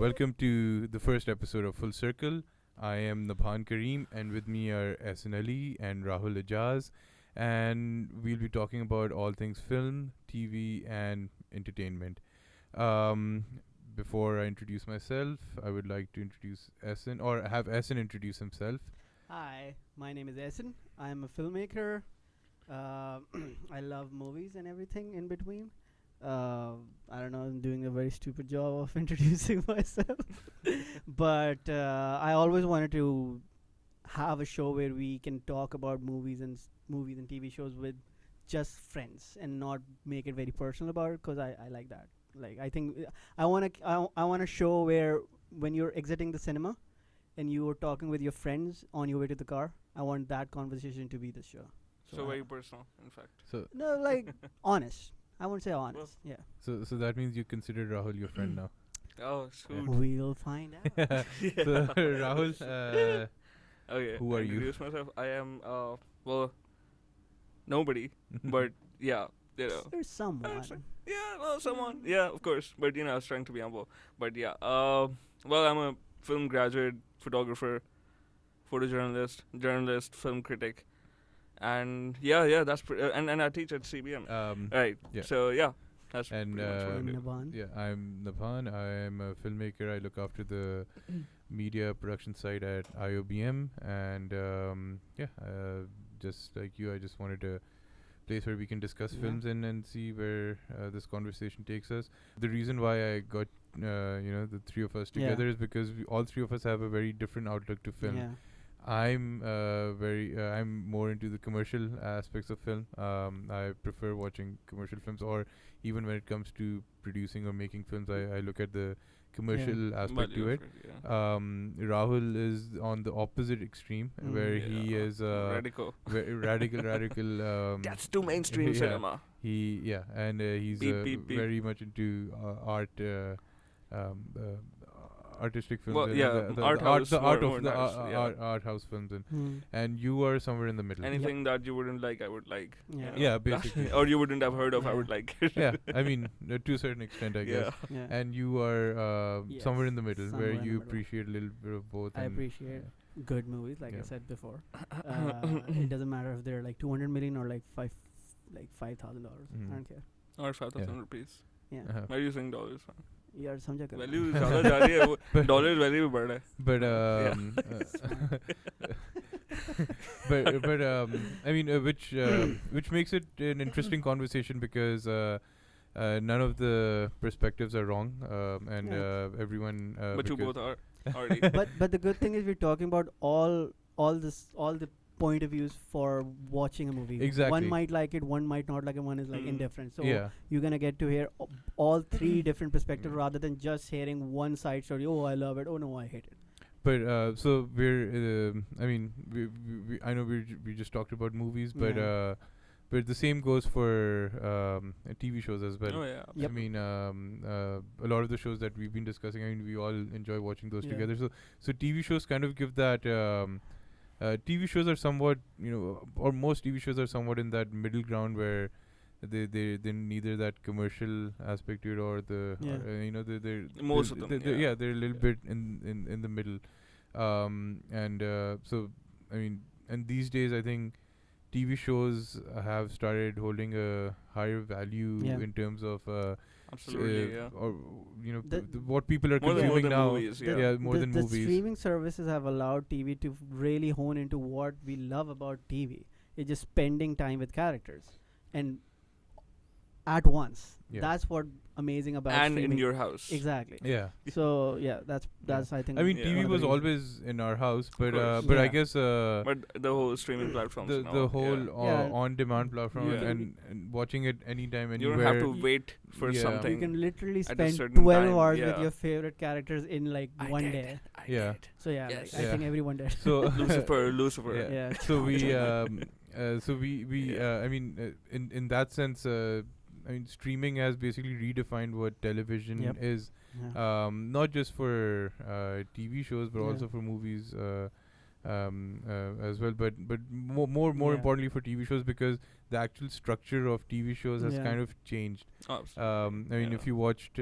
Welcome to the first episode of Full Circle. I am Nabhan Kareem, and with me are S01E01 and Rahul Ajaz, and we'll be talking about all things film, TV, and entertainment. Um, Before I introduce myself, I would like to introduce Essen, or have Essen introduce himself. Hi, my name is Essen. I'm a filmmaker. I love movies and everything in between. I don't know, I'm doing a very stupid job of introducing myself. But I always wanted to have a show where we can talk about movies and TV shows with just friends and not make it very personal about it, because I like that. Like, I think I want a show where when you're exiting the cinema and you are talking with your friends on your way to the car, I want that conversation to be the show. So very personal, in fact. So, No, like honest. I won't say honest. Yeah. so that means you consider Rahul your friend now. Oh, sweet. We'll find out. So Rahul, Okay. who are you? Introduce myself. I am, nobody. But, yeah, There's someone. Yeah, well, someone. Yeah, of course. But, I was trying to be humble. But, yeah. Well, I'm a film graduate, photographer, journalist, film critic. And, yeah, that's and I teach at CBM. Right. yeah. So, yeah. That's And pretty much what I I'm do. Naban. yeah, I'm Nabhan. I am a filmmaker. I look after the media production side at IOBM, and just like you, I just wanted a place where we can discuss Yeah. films and see where this conversation takes us. The reason why I got the three of us Yeah. together is because all three of us have a very different outlook to film. Yeah. I'm I'm more into the commercial aspects of film. I prefer watching commercial films, or even when it comes to producing or making films, I look at the commercial aspect to it. Yeah. Rahul is on the opposite extreme, where he Yeah. is Radical. radical. That's too mainstream yeah. cinema. And he's Beep, beep, beep. very much into art. Artistic films. Well, yeah, the art house, the art more of the nice, yeah. art house films, Hmm. and you are somewhere in the middle. Anything that you wouldn't like, I would like. Yeah. Yeah, basically. Or you wouldn't have heard of, I Yeah. would like. Yeah, I mean, to a certain extent, I guess. Yeah. Yeah. And you are Yes, somewhere in the middle, somewhere where in the you middle. appreciate a little bit of both. I and appreciate good movies, like I Yeah. said before. It doesn't matter if they're like 200 million or like $5,000. Mhm. I don't care. Or 5,000 Yeah. rupees. Yeah. Why are you saying dollars? यार समझा कर Value ज़्यादा जा रही है, But- dollars value भी बढ़ रहा है. But I mean, which makes it an interesting conversation, because none of the perspectives are wrong, and Yeah. everyone. But you because- both are already. but the good thing is we're talking about all the point of views for watching a movie. Exactly. One might like it, one might not like it, one is like Mm. indifferent. So yeah. you're gonna get to hear all three different perspectives rather than just hearing one side story. Oh, I love it. Oh no, I hate it. But so we're. I mean, I know we just talked about movies, but Yeah. but the same goes for TV shows as well. Oh yeah. Yep. I mean, a lot of the shows that we've been discussing, I mean, we all enjoy watching those Yeah. together. So TV shows kind of give that. TV shows are somewhat, or most TV shows are somewhat in that middle ground where they're neither that commercial aspect to it, or the Yeah. they're Most of them, yeah. they're a little bit in the middle, so I mean, and these days I think TV shows have started holding a higher value Yeah. in terms of Absolutely. Yeah. or The- what people are More consuming than now. movies. The- Yeah. more than the movies. streaming services have allowed TV to really hone into what we love about TV. It's just spending time with characters and at once. Yeah. That's what amazing about And streaming. in your house. Exactly. Yeah. So yeah, that's I think. I mean, Yeah. TV one of the was reasons. always in our house, but course. I Yeah. guess But the whole streaming platforms. the now, the whole Yeah. on-demand platform, Yeah. and watching it anytime, you anywhere. don't have to wait for Yeah. something. You can literally at a spend certain 12 time, hours with yeah. your favorite characters in like I one did. day. I Yeah. did. So yeah, Yes. like, I Yeah. think everyone did. So Lucifer. Yeah. Yeah. So we I mean, in that sense, I mean, streaming has basically redefined what television Yep. is. Yeah. Not just for TV shows, but Yeah. also for movies. as well. But more Yeah. importantly for TV shows, because the actual structure of TV shows has Yeah. kind of changed. I mean, if you watched,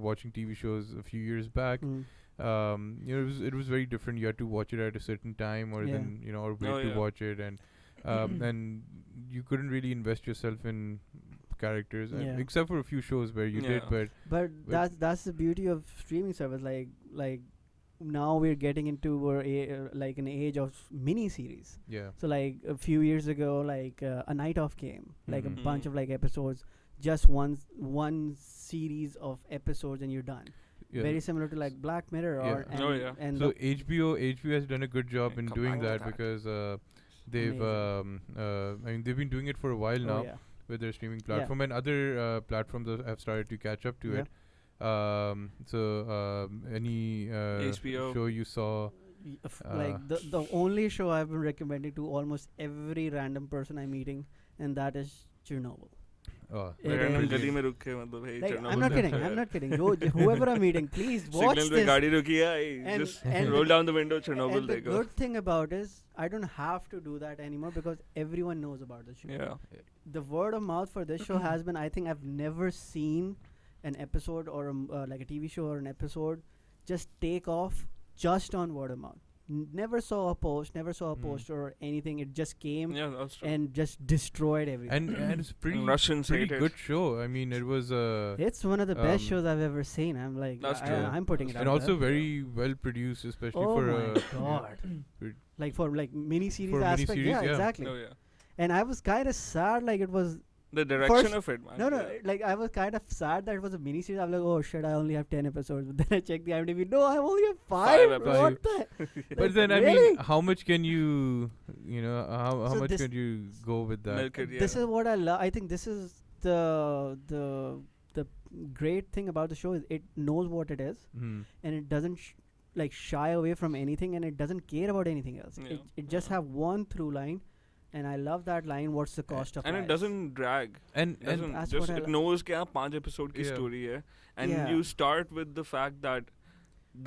watching TV shows a few years back, Mm. it was very different. You had to watch it at a certain time, or Yeah. then or wait Oh, to yeah. watch it, and and you couldn't really invest yourself in characters, Yeah. except for a few shows where you did. Yeah. But But that's the beauty of streaming service. Like now we're getting into like an age of mini series. yeah, So like a few years ago, like A Night Off came, like Mhm. a bunch Mhm. of like episodes, just one series of episodes and you're done. yeah. Very similar to like Black Mirror Yeah. or and, Oh, yeah. and So the HBO has done a good job Yeah, in come doing back to that, that. because they've I mean, they've been doing it for a while now yeah. with their streaming platform, and other platforms have started to catch up to Yeah. it. Any HBO. show you saw? Like the only show I've been recommending to almost every random person I'm meeting, and that is Chernobyl. It मेरे is- गली में रुक के मतलब hey Like, Chernobyl I'm not देखो kidding. यार. I'm not kidding. Whoever I'm meeting, please watch Signal पे this. गाड़ी रुकी है And- just and roll the- down the window Chernobyl And the देखो. good thing about is I don't have to do that anymore because everyone knows about the show. Yeah. The word of mouth for this show has been, I think I've never seen an episode or like a TV show or an episode just take off just on word of mouth. Never saw a post, never saw a Mm. poster or anything. It just came Yeah, that's true. and just destroyed everything. and it's pretty Russians pretty hate it. good show. I mean, it was It's one of the best um, shows I've ever seen. I'm like, That's true. I'm putting it and out also there. very well produced, especially Oh for my god! Pre- Like for like mini series For aspect, miniseries, yeah, yeah. exactly. Oh yeah. And I was kind of sad, like it was The direction First- of it, man. no, Yeah. like I was kind of sad that it was a mini series. I'm like, oh shit, I only have 10 episodes. But then I checked the IMDb. No, I only have 5. Five What the? But Like, then I really? mean, how much can you how So much this- can you go with that? Milk it, yeah. This is what I love. I think this is the great thing about the show is it knows what it is Hmm. and it doesn't like shy away from anything and it doesn't care about anything else. Yeah. It just Yeah. have one through line, and I love that line. What's the cost of And it life? doesn't drag. And It doesn't That's just what I it li- knows कि आप 5 episode की Yeah. story है, and Yeah. you start with the fact that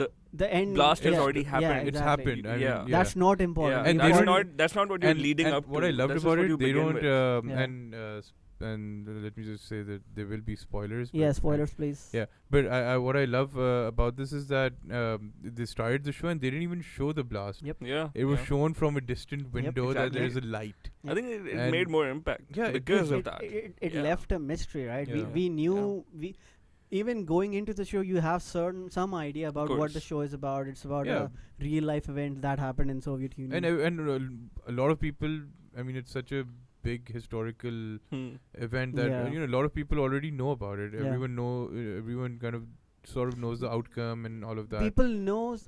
the The end blast has yeah, already yeah, happened. it's exactly. happened. I mean, Yeah. That's not important. And You they that's don't- not what you're leading and up what to. I loved This is about what it, you they begin don't with. Yeah. and let me just say that there will be spoilers. Yeah, but, spoilers, please. Yeah, but I what I love about this is that they started the show and they didn't even show the blast. Yep. Yeah. It was yeah. shown from a distant window that there is a Exactly. light. I think it And- made more impact Yeah, it because did. of that. It Yeah. left a mystery, right? Yeah. We knew we even going into the show, you have some idea about what the course. show is about. It's about Yeah. a real life event that happened in Soviet Union. And a lot of people. I mean, it's such a big historical event that Yeah. a lot of people already know about it. Yeah. Everyone kind of sort of knows the outcome and all of that. People knows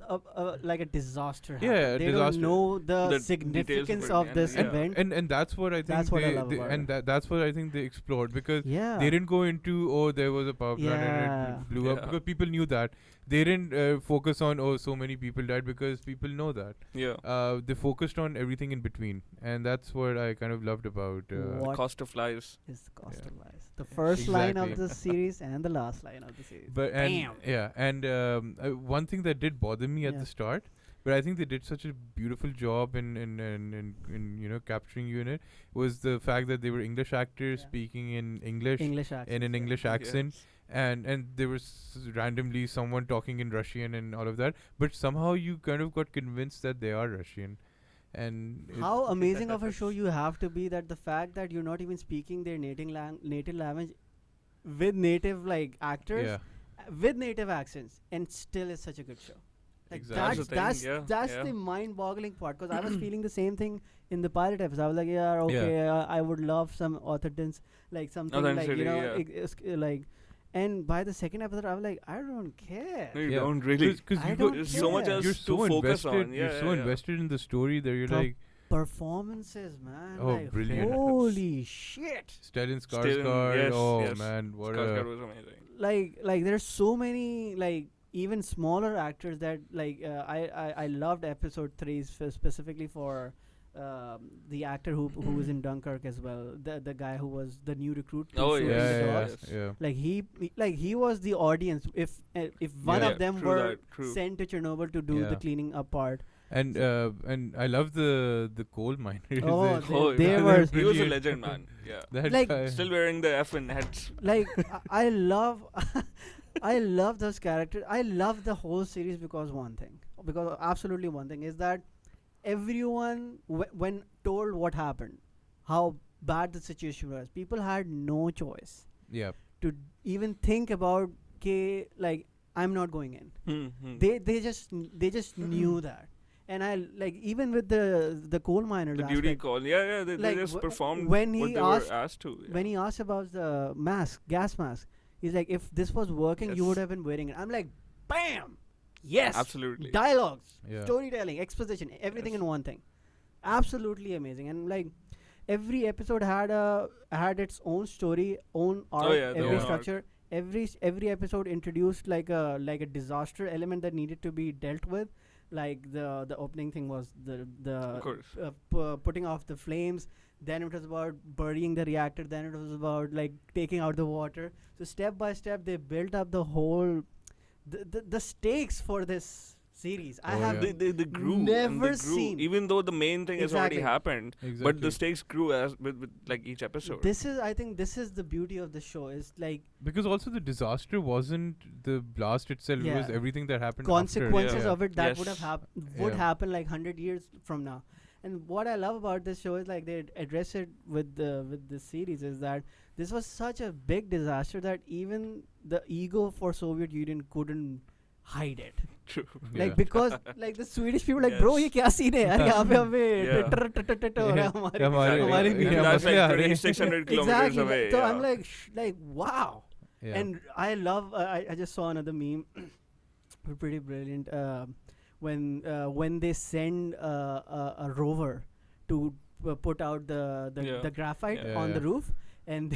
like a disaster happened. Yeah, they disaster. don't know the The details of significance it, of and this yeah. event. and that's what I think That's what I love they about and it. that's what I think they explored, because Yeah. they didn't go into there was a power plant and Yeah. it blew up, Yeah. because people knew that. They didn't focus on so many people died, because people know that. Yeah. They focused on everything in between, and that's what I kind of loved about. What Cost of lives. is the cost Yeah. of life? The first line of Exactly. the series and the last line of the series. But and Damn. yeah, and one thing that did bother me at Yeah. the start, but I think they did such a beautiful job in capturing you in it, was the fact that they were English actors Yeah. speaking in English English accent. in an English accent, Yes. and there was randomly someone talking in Russian and all of that, but somehow you kind of got convinced that they are Russian, and How amazing of a show you have to be that the fact that you're not even speaking their native language with native like actors yeah, with native accents and still is such a good show. Like Exactly. That's the thing, that's yeah. the mind-boggling part, because I was feeling the same thing in the pilot episode. I was like, yeah, okay, I would love some authenticity, like something like Authenticity, yeah. like. And by the second episode, I was like, I don't care. No, you Yeah. don't really. because I you don't got, There's so much care. else you're to so focus invested. on. You're Yeah, so yeah, yeah. invested in the story that you're The like Performances, man. Oh, like, brilliant. Holy shit. Stellan Stellan, Skarsgård. yes, Oh yes. man, what Skarsgård a was amazing. Like there's so many like even smaller actors that like I loved episode 3 specifically for the actor who was in Dunkirk as well, the guy who was the new recruit to Oh, shoot yes, in the yeah, dogs. yeah. Like he was the audience if one Yeah. of them True were that, true. sent to Chernobyl to do Yeah. the cleaning up part, And I love the coal miners. Oh, Oh, they yeah. were He was a brilliant. legend, man. Yeah. That Like, guy. Still wearing the FN hats. like I love I love those characters. I love the whole series because absolutely one thing is that everyone when told what happened, how bad the situation was, people had no choice Yeah. to even think about, okay, like, I'm not going in. Hmm. They just knew that. And I like, even with the coal miners The duty aspect, call. Yeah. They like, just performed when what he they asked were asked to. Yeah. when he asked about the gas mask, he's like, if this was working, you Yes. would have been wearing it. I'm like, bam, yes, Absolutely. dialogues, Yeah. storytelling, exposition, everything Yes. in one thing, absolutely amazing. And like, every episode had its own story, own arc, Oh, yeah, the every own structure. Every episode introduced like a disaster element that needed to be dealt with. Like the opening thing was the Of course. putting off the flames. Then it was about burying the reactor. Then it was about like taking out the water. So step by step, they built up the whole the stakes for this series. I Oh, have yeah. They grew. and never they grew, seen. even though the main thing has already Exactly. happened. Exactly. But the stakes grew as with like each episode. I think this is the beauty of the show. Is like Because also the disaster wasn't the blast itself; it was Yeah. everything that happened. consequences Yeah. of it that Yes. would have Yeah. happen like 100 years from now. And what I love about this show is like they address it with this series is that this was such a big disaster that even the ego for Soviet Union couldn't hide it. True. Like, because like the Swedish people like, bro, Yes. ये क्या scene है यार, यहाँ पे हमें Yeah. Titre हो रहा है हमारे हमारे- हमारी And media that's मसले आ like रहे हैं। 600 kilometers exactly. away. So yeah. I'm like like wow. Yeah. And I love I just saw another meme pretty brilliant when they send a rover to put out Yeah. the graphite Yeah, on yeah. the roof, and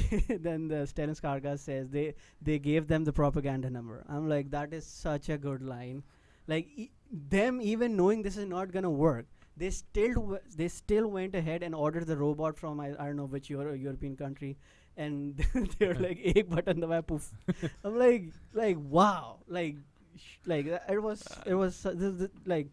then the Stellan Skarsgård says they gave them the propaganda number. I'm like, that is such a good line. Like them even knowing this is not gonna work, they still went ahead and ordered the robot from I don't know which European country, and they're like, ek button dabaya, poof. I'm like wow, like it was like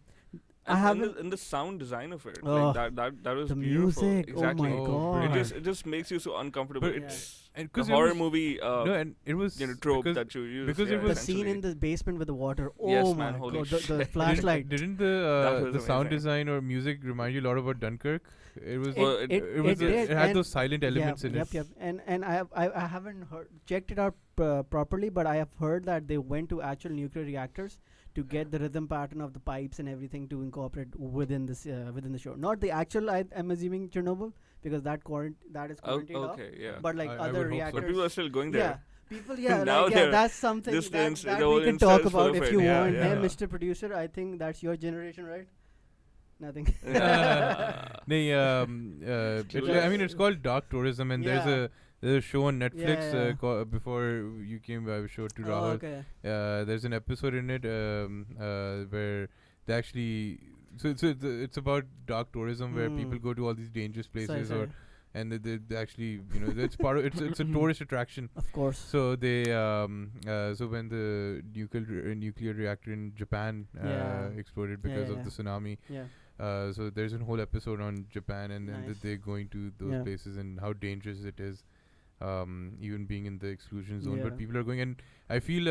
I And haven't the sound design of it, Oh, like that was the beautiful. music. Exactly. Oh my Oh, god! brilliant. It just makes you so uncomfortable. But- It's And the 'cause it horror was- movie No, and it was trope because that you use. because it yeah, was- The scene essentially. in the basement with the water. Oh Yes, my man, holy god! The shit. flashlight. Didn't That was the sound amazing. design or music remind you a lot about Dunkirk? It was Well, it had and those silent elements in yep, it. Yep. And I haven't checked it out properly, but I have heard that they went to actual nuclear reactors to get the rhythm pattern of the pipes and everything to incorporate within the show. Not the actual, I'm assuming, Chernobyl, because that is quarantined off. Okay, yeah. But like I other would hope so. reactors. But people are still going there. Yeah. People, yeah, Now like, yeah, they're that's something just that, in- that the we whole can talk incels full about of if it, you yeah, want. Hey, yeah. Mr. Producer, I think that's your generation, right? Nothing. I mean, it's called dark tourism, and Yeah. there's a show on Netflix Yeah. before you came. I showed to Oh, Rahul. okay. There's an episode in it where they actually it's about dark tourism where people go to all these dangerous places Sorry. and they actually it's part of it's a tourist attraction. Of course. So they so when the nuclear reactor in Japan Yeah. exploded Yeah, because yeah, of the tsunami. Yeah. So there's a whole episode on Japan and then Nice. they're going to those Yeah. places and how dangerous it is, even being in the exclusion zone. Yeah. But people are going, and I feel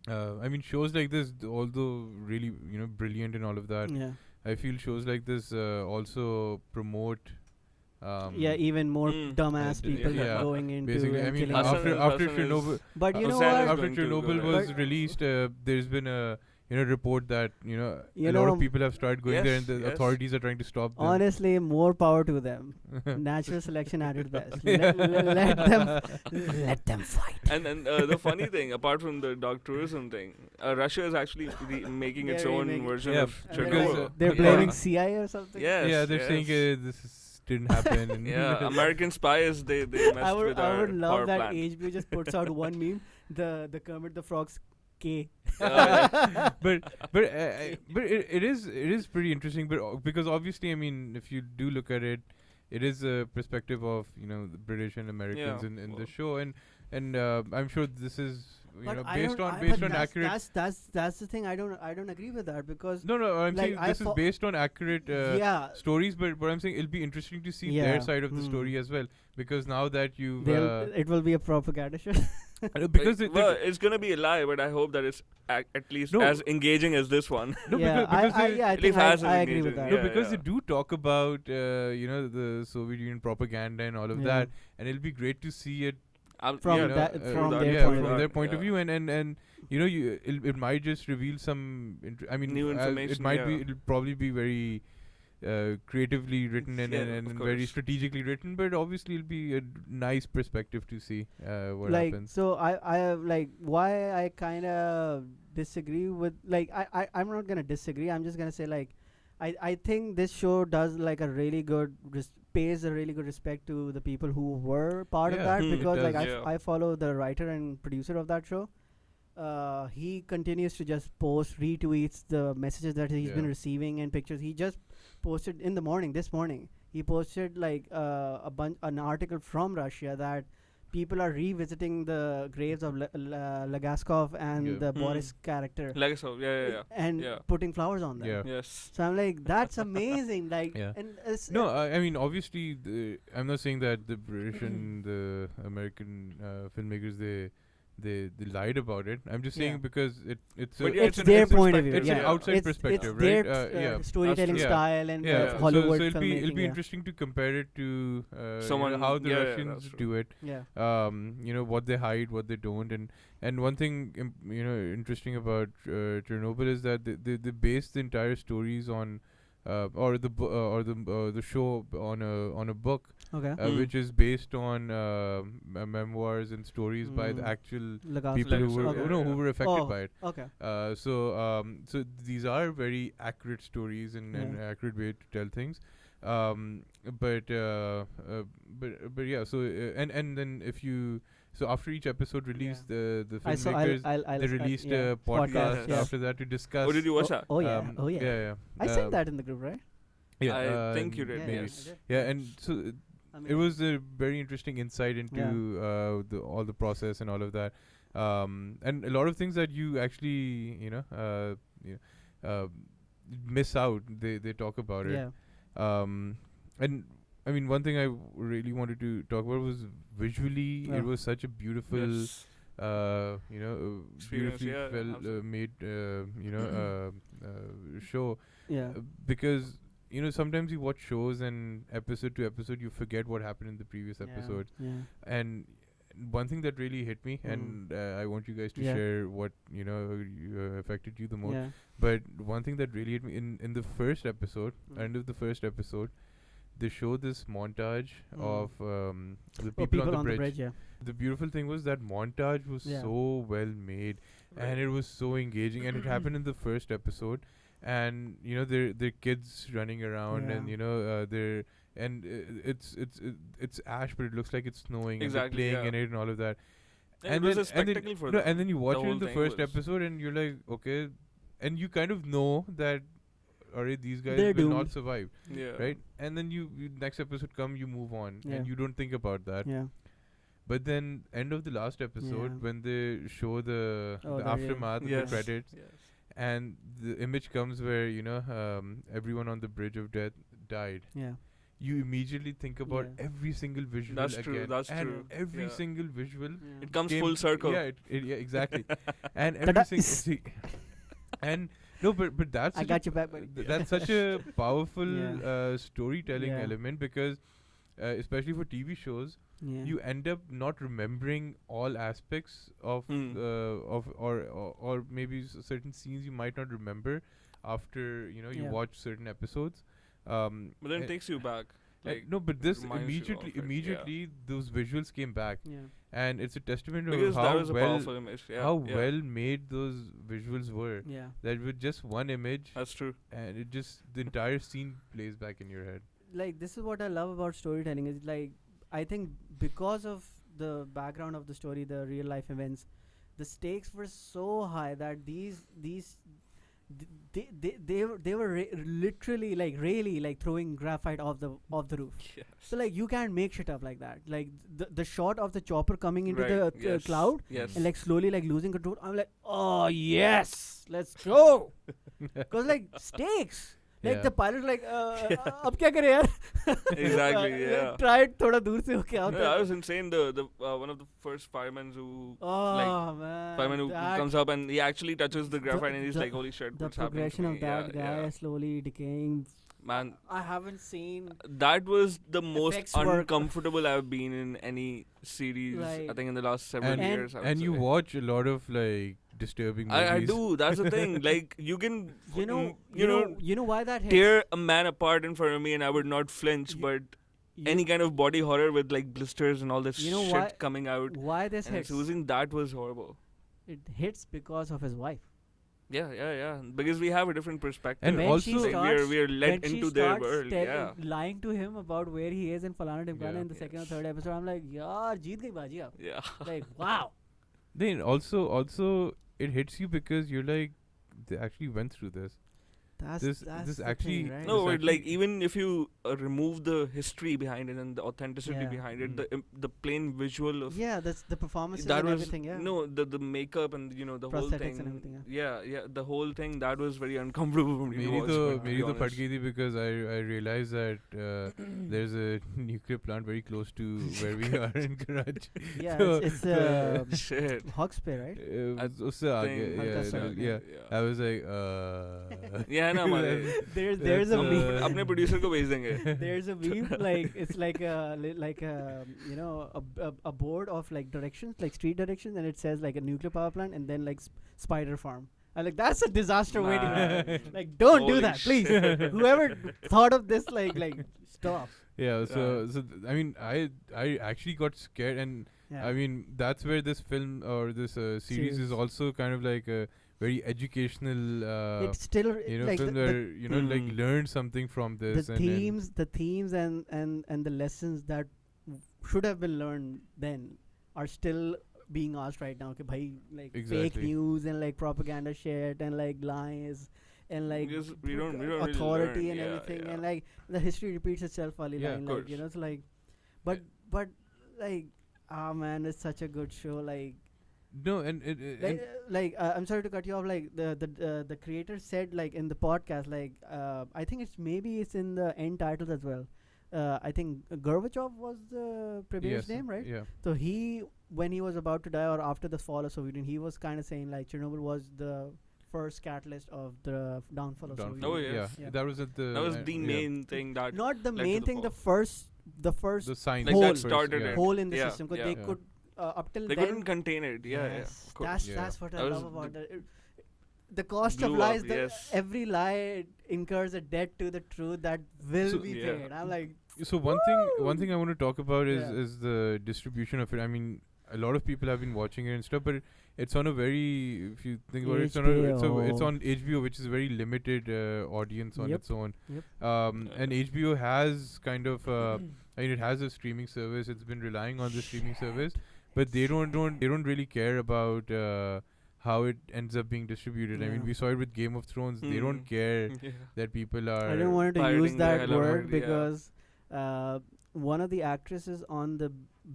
I mean, shows like this, although really brilliant and all of that, Yeah. I feel shows like this also promote. Yeah, even more dumbass d- people yeah, going into Basically, I and mean, killing Hassan after is- after Hassan is- Chernobyl, But you know Hassan is what? after going to go Chernobyl ahead. was But- released, there's been a report that You a lot know, of people have started going there, and Yes, the yes. authorities are trying to stop them. Honestly, more power to them. Natural selection at its best. Let them fight. And then the funny thing, apart from the dark tourism thing, Russia is actually making its They're own remaking- version Yeah, of And they're because, Chernobyl. they're yeah. blaming CIA or something. Yes, Yeah, they're saying yes. didn't happen. And Yeah, American spies, they messed I would with our love power that plant. HBO just puts out one meme, the Kermit the Frog's K. Yeah. but it is pretty interesting. But because obviously, I mean, if you do look at it, it is a perspective of the British and Americans Yeah, in the well. show, and I'm sure this is based on accurate. That's the thing. I don't agree with that because No, I'm like, saying this is based on accurate yeah, stories, but I'm saying it'll be interesting to see their side of the story as well, because now that you've it will be a propaganda show. because it's gonna be a lie, but I hope that it's at least as engaging as this one. no, yeah, because I think I agree with that. no, because they do talk about the Soviet Union propaganda and all of that, and it'll be great to see it from their point of view, and it might just reveal some new information. It might be, it'll probably be very creatively written and very strategically written, but obviously it'll be a nice perspective to see what happens. So I like why I kind of disagree with, like, I'm not gonna disagree, I'm just gonna say, like, I think this show does like a really good pays a really good respect to the people who were part of that, because like I follow the writer and producer of that show. He continues to just post retweets the messages that he's been receiving and pictures. He just posted this morning he posted like an article from Russia that people are revisiting the graves of Legaskov and the Boris character. Legasov, and putting flowers on them. Yes. So I'm like, that's amazing. Like, and I mean, obviously, I'm not saying that the British and the American filmmakers they lied about it. I'm just saying because it's their point of view. It's an outside perspective, right? Their storytelling style and Hollywood. So it'll be interesting to compare it to someone how the Russians do it. Yeah. What they hide, what they don't, and one thing interesting about Chernobyl is that they base the entire stories on the show on a book. Okay. Which is based on memoirs and stories by the actual people who were affected by it. Okay. So these are very accurate stories and accurate way to tell things. But yeah. So and then after each episode released, the filmmakers they released a podcast after that to discuss. Oh, did you watch that? Oh yeah. I sent that in the group, right? Yeah, I think you did. Maybe. Yes. Yeah, and so it was a very interesting insight into all the process and all of that, and a lot of things that you actually miss out. They talk about it. And I mean, one thing I really wanted to talk about was visually. It was such a beautiful, beautifully made, show. Yeah. Because sometimes you watch shows and episode to episode you forget what happened in the previous episode. And one thing that really hit me, and I want you guys to share what affected you the most. But one thing that really hit me in the first episode, end of the first episode, they show this montage of the people on the bridge. The beautiful thing was that montage was so well made, and it was so engaging, and it happened in the first episode. And they're kids running around, and they're it's ash, but it looks like it's snowing. Exactly, and they're playing in it and all of that. And it was a spectacle for them. And then you watch it in the first episode, and you're like, okay, and you kind of know that, alright, these guys will not survive, right? And then you next episode you move on, and you don't think about that. But then end of the last episode, when they show the aftermath of the credits. And the image comes where everyone on the bridge of death died. You immediately think about every single visual. That's true. That's true. Every single visual. It comes full circle. Yeah, exactly. And every single and no, but that's I got your back, buddy. That's such a powerful storytelling element, because especially for TV shows. You end up not remembering all aspects of or maybe certain scenes you might not remember after you watch certain episodes. But then it takes you back. Like no, but this immediately those visuals came back, and it's a testament because of that was a powerful image. How well made those visuals were. That with just one image, that's true, and it just the entire scene plays back in your head. Like, this is what I love about storytelling. Is like, I think because of the background of the story, the real life events, the stakes were so high that these they were literally like really like throwing graphite off the roof. Yes. So like you can't make shit up like that. Like the shot of the chopper coming into Right, the yes, cloud Yes. and like slowly like losing control. I'm like, oh yes, let's go. Because like stakes. Like Yeah. the pilot's like, अब क्या करे यार? Exactly, Like, yeah. try it थोड़ा दूर से होके No, out. that was insane. The one of the first firemen who Oh man. fireman who that- comes up and he actually touches the graphite and he's the- like, holy shit, the what's happening to progression me? of that Yeah, guy slowly decaying. Man, I haven't seen that was the most Effects work. uncomfortable I've been in any series. Like- I think in the last several And- years. I would And you say. watch a lot of like disturbing movies. I do. That's the thing. Like you can, you know you you know why that hits? tear a man apart in front of me and I would not flinch. You- But You- any kind of body horror with like blisters and all this You know shit why- coming out why this and hits? it's oozing, that was horrible. It hits because of his wife. Yeah. Because we have a different perspective. And when also- she Like, starts, we are when led she into their starts world. Yeah. lying to him about where he is in Falana Dimkana Yeah. in the second or third episode, I'm like, yaar, jeet gayi baaji aap. Yeah. Like, wow. Then also it hits you because you're like, they actually went through this. That's This the actually- thing, right? No, It's but like actually- even if you remove the history behind it and the authenticity Yeah. behind it, Mm. the plain visual of Yeah, that's the performances that and was everything. Yeah. no the makeup and the whole Prosthetics thing and everything, yeah the whole thing that was very uncomfortable for me to मेरी watch, तो but to be मेरी तो honest. फट गई थी because I realized that there's a nuclear plant very close to where we are in Karachi. Yeah, So, it's Shit. Hawksby, right? उससे आगे Thing. हल्का सा yeah आगे. yeah I was like Yeah, ना हमारे There's a That's, meme. अपने producer को भेज देंगे. There's a meme like it's like a you know a board of like directions, like street directions, and it says like a nuclear power plant and then like spider farm. I'm like, that's a disaster waiting. Man. Like, don't do Holy that, please. shit. Whoever thought of this, like stop. yeah so I mean I actually got scared and Yeah. I mean that's where this film or this series Series. is also kind of like a very educational It's still like film where like Mm. learn something from this the and then- themes and the lessons that should have been learned then are still being asked right now. Okay, bhai, like fake Exactly. news and like propaganda shit and like lies and like Because we don't really authority learn. and Yeah, everything yeah. and like the history repeats itself. Wali Yeah, of line, like course. so like, but like, ah man, it's such a good show. Like no and I'm sorry to cut you off. Like the creator said like in the podcast, like I think it's in the end titles as well. I think Gorbachev was the previous name, right? yeah So when he was about to die or after the fall of Soviet Union, he was kind of saying like Chernobyl was the first catalyst of the downfall of Soviet Oh, Union. yes. Yeah. that was at the That was the yeah. main thing that Not the led to main the thing. fall. The first the sign like hole. that started yeah. it. hole in the Yeah, system, because yeah. they Yeah. could up till They then. couldn't contain it. Yeah, Yes, of course. that's Yeah. that's what I That was love about the- it. The cost of Blew up, lies. yes. Every lie incurs a debt to the truth that will So- be Yeah. paid. I'm like, So one thing I want to talk about Yeah. is the distribution of it. I mean, a lot of people have been watching it and stuff, but it's on a very, if you think about it, it's on HBO, which is a very limited audience on Yep. its own. Yep. And HBO has kind of, I mean, it has a streaming service. It's been relying on the streaming service, but they don't really care about how it ends up being distributed. I mean, Yeah. we saw it with Game of Thrones. They don't Hmm. care Yeah. that people are. I didn't want to pirating use the that hell out of word it, yeah. because one of the actresses on the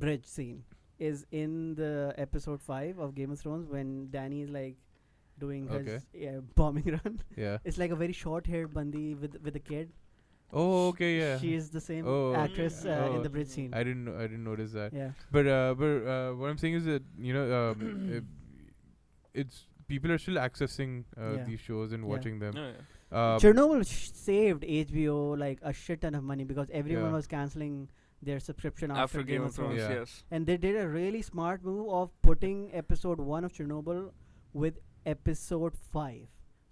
bridge scene is in the episode 5 of Game of Thrones when Danny is like doing his bombing run. Yeah. It's like a very short-haired bandi with a kid. Oh, okay, yeah. She is the same Oh, actress in oh, the bridge scene. I didn't notice that. Yeah. But what I'm saying is that it's people are still accessing Yeah. these shows and Yeah. watching them. Yeah. Chernobyl saved HBO like a shit ton of money because everyone Yeah. was canceling their subscription After Game of Thrones, Yeah. yes. And they did a really smart move of putting episode 1 of Chernobyl with episode 5.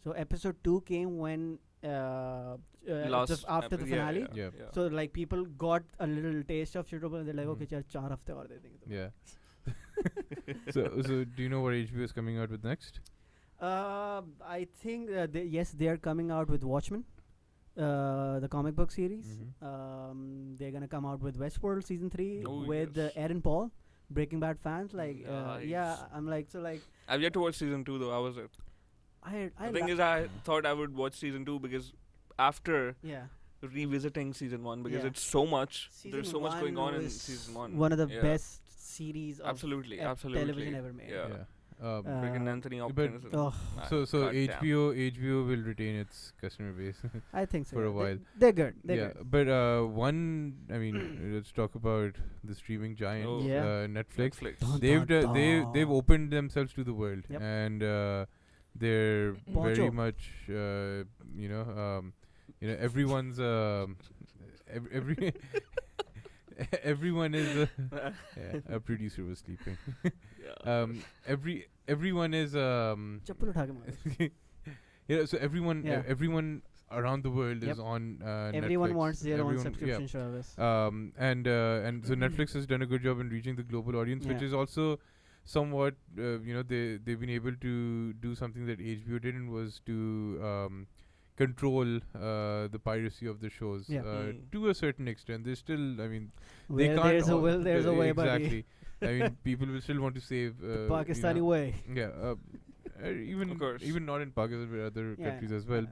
So episode 2 came when Last just after the finale. Yeah. So like people got a little taste of Chernobyl and they're like, okay, Mhm. chal 4 hafte aur de denge. Yeah. So do you know what HBO is coming out with next? I think they are coming out with Watchmen, the comic book series. Mhm. They're gonna come out with Westworld season 3 Oh, with yes. Aaron Paul, Breaking Bad fans. Like, Nice. yeah, I'm like, so like, I've yet to watch season 2 though. How was it? The thing is, I thought I would watch season 2 because after revisiting season 1 because it's so much. There's so much going on in season 1. One of the best series of absolutely television ever made. Friggin' Anthony Hopkins. So HBO will retain its customer base. I think so for a while. They're good. They're good. But let's talk about the streaming giant, Netflix. They've opened themselves to the world, and they're very much everyone's every everyone is a producer was sleeping. Everyone is so everyone around the world is on everyone Netflix. wants their own subscription service. And so Netflix has done a good job in reaching the global audience, which is also somewhat they've been able to do something that HBO didn't, was to control the piracy of the shows to a certain extent. They still, they can't. There's a will, there's a way, exactly. People will still want to save the Pakistani way. Yeah, even not in Pakistan, but other countries as well.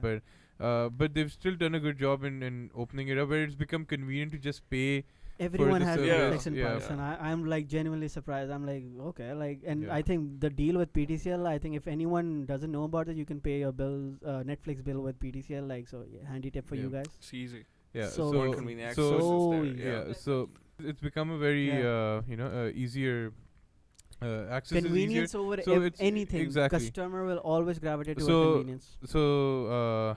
But they've still done a good job in opening it up, where it's become convenient to just pay. Everyone has Netflix in Pakistan. I'm like genuinely surprised. I'm like, okay, I think the deal with PTCL, I think if anyone doesn't know about it, you can pay your bills, Netflix bill with PTCL. So handy tip for you guys. It's easy. Yeah. So convenient. So it's become a very easier access. Convenience over anything. Exactly. Customer will always gravitate toward convenience. So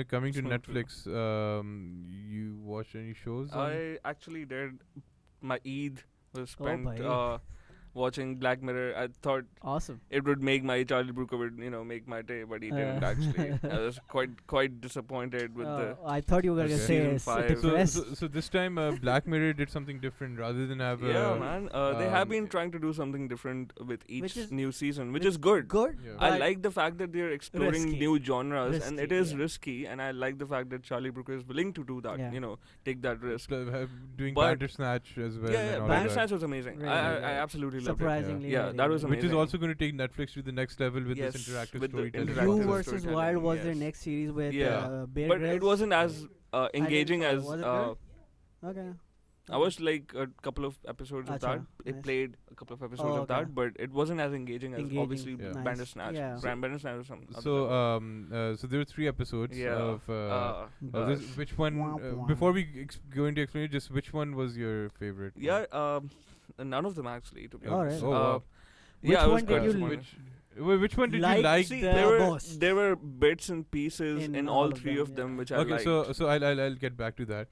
coming to Netflix, you watched any shows? I actually did. My Eid was spent watching Black Mirror. I thought it would make my Charlie Brooker would make my day, but he didn't actually. I was quite disappointed with the. I thought you were gonna say so this time Black Mirror did something different rather than have. Man. They have been trying to do something different with each new season, which is good. Yeah. I like the fact that they're exploring new genres, and it is risky. And I like the fact that Charlie Brooker is willing to do that. Take that risk. Doing Bandersnatch as well. Yeah, Bandersnatch was amazing. I absolutely loved it. Surprisingly, that was amazing. Which is also going to take Netflix to the next level with this interactive storytelling. You versus Wild was their next series with Bear but Grylls. it wasn't as engaging as. Okay. I watched like a couple of episodes of that. It played a couple of episodes of that, but it wasn't as engaging as obviously Bandersnatch. Bandersnatch was some. So there were 3 episodes of this. Which one? Before we go into explaining, just which one was your favorite? None of them actually, to be honest. Which one did you which one did you like? See, there were bits and pieces in all 3 of them which I liked. Okay, so I'll get back to that.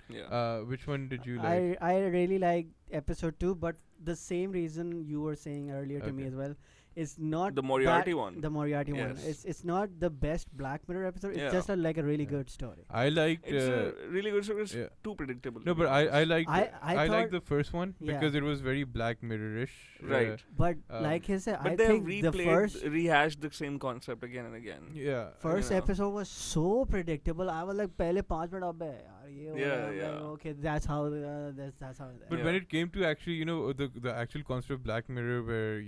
Which one did you like? I really liked episode 2, but the same reason you were saying earlier to me as well. It's not the Moriarty one. The Moriarty one. It's not the best Black Mirror episode. It's just like a really good story. I liked. It's a really good story. It's too predictable. No, but I liked. I liked the first one because it was very Black Mirror-ish. Right. But like he said, I they think the first rehashed the same concept again and again. Yeah. First episode was so predictable. I was like, "Pehle 5 minute abbe, yaar, okay, that's how. That's how." But when it came to actually, the actual concept of Black Mirror, where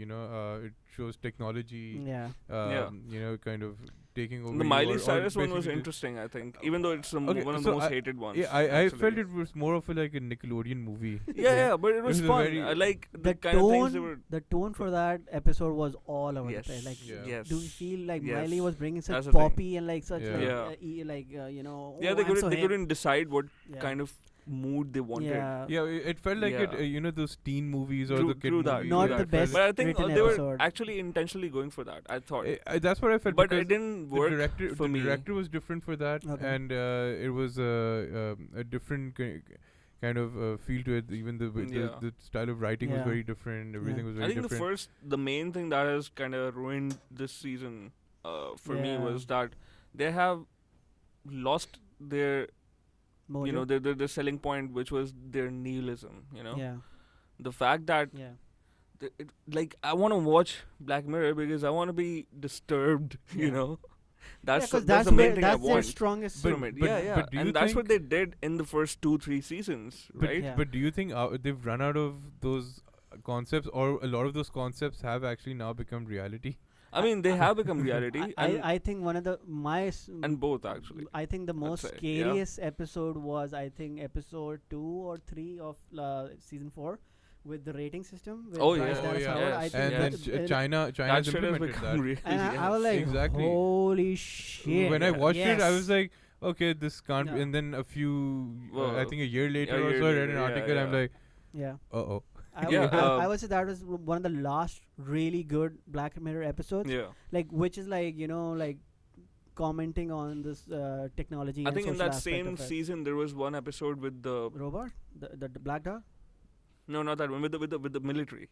it shows technology, kind of taking over. The Miley Cyrus one was interesting, I think, even though it's one of the most hated ones. Yeah, I felt it was more of like a Nickelodeon movie. But it was fun. I like the kind of things they were. The tone for that episode was all over the place. Like, do you feel like Miley was bringing such poppy and like such they couldn't decide what kind of mood they wanted. It felt like those teen movies or the kid movies. Not the best. But I think they were actually intentionally going for that. I thought. That's what I felt. But it didn't work for me. The director was different for that, and it was a different kind of feel to it. Even the style of writing was very different. Everything was very different. I think the main thing that has kind of ruined this season for me was that they have lost their the selling point, which was their nihilism. The fact that I want to watch Black Mirror because I want to be disturbed. That's the main thing I want. That's their strongest from it. And that's what they did in the first 2-3 seasons, right? But do you think they've run out of those concepts, or a lot of those concepts have actually now become reality? I mean, they have become reality, I think one of the and both actually. I think the most say, yeah. scariest episode was I think episode 2 or 3 of season 4 with the rating system. With Oh, Bryce yeah. Dallas Oh, yeah. Howard. Yes. I think And Yes. then that- China's That shit has implemented become that. really. and I was like, Exactly. holy shit! When I watched it, I Yes. was like, okay, this can't. No. And then a few, I Well, think a year later a or year so, I read later, an yeah, article. I'm yeah. like, Yeah. oh. Yeah, I would say that was one of the last really good Black Mirror episodes. Yeah. Like, which is like, like commenting on this technology. I and think in social that aspect same of it. season there was one episode with the Robot, the black dog. no, not that one, with the military,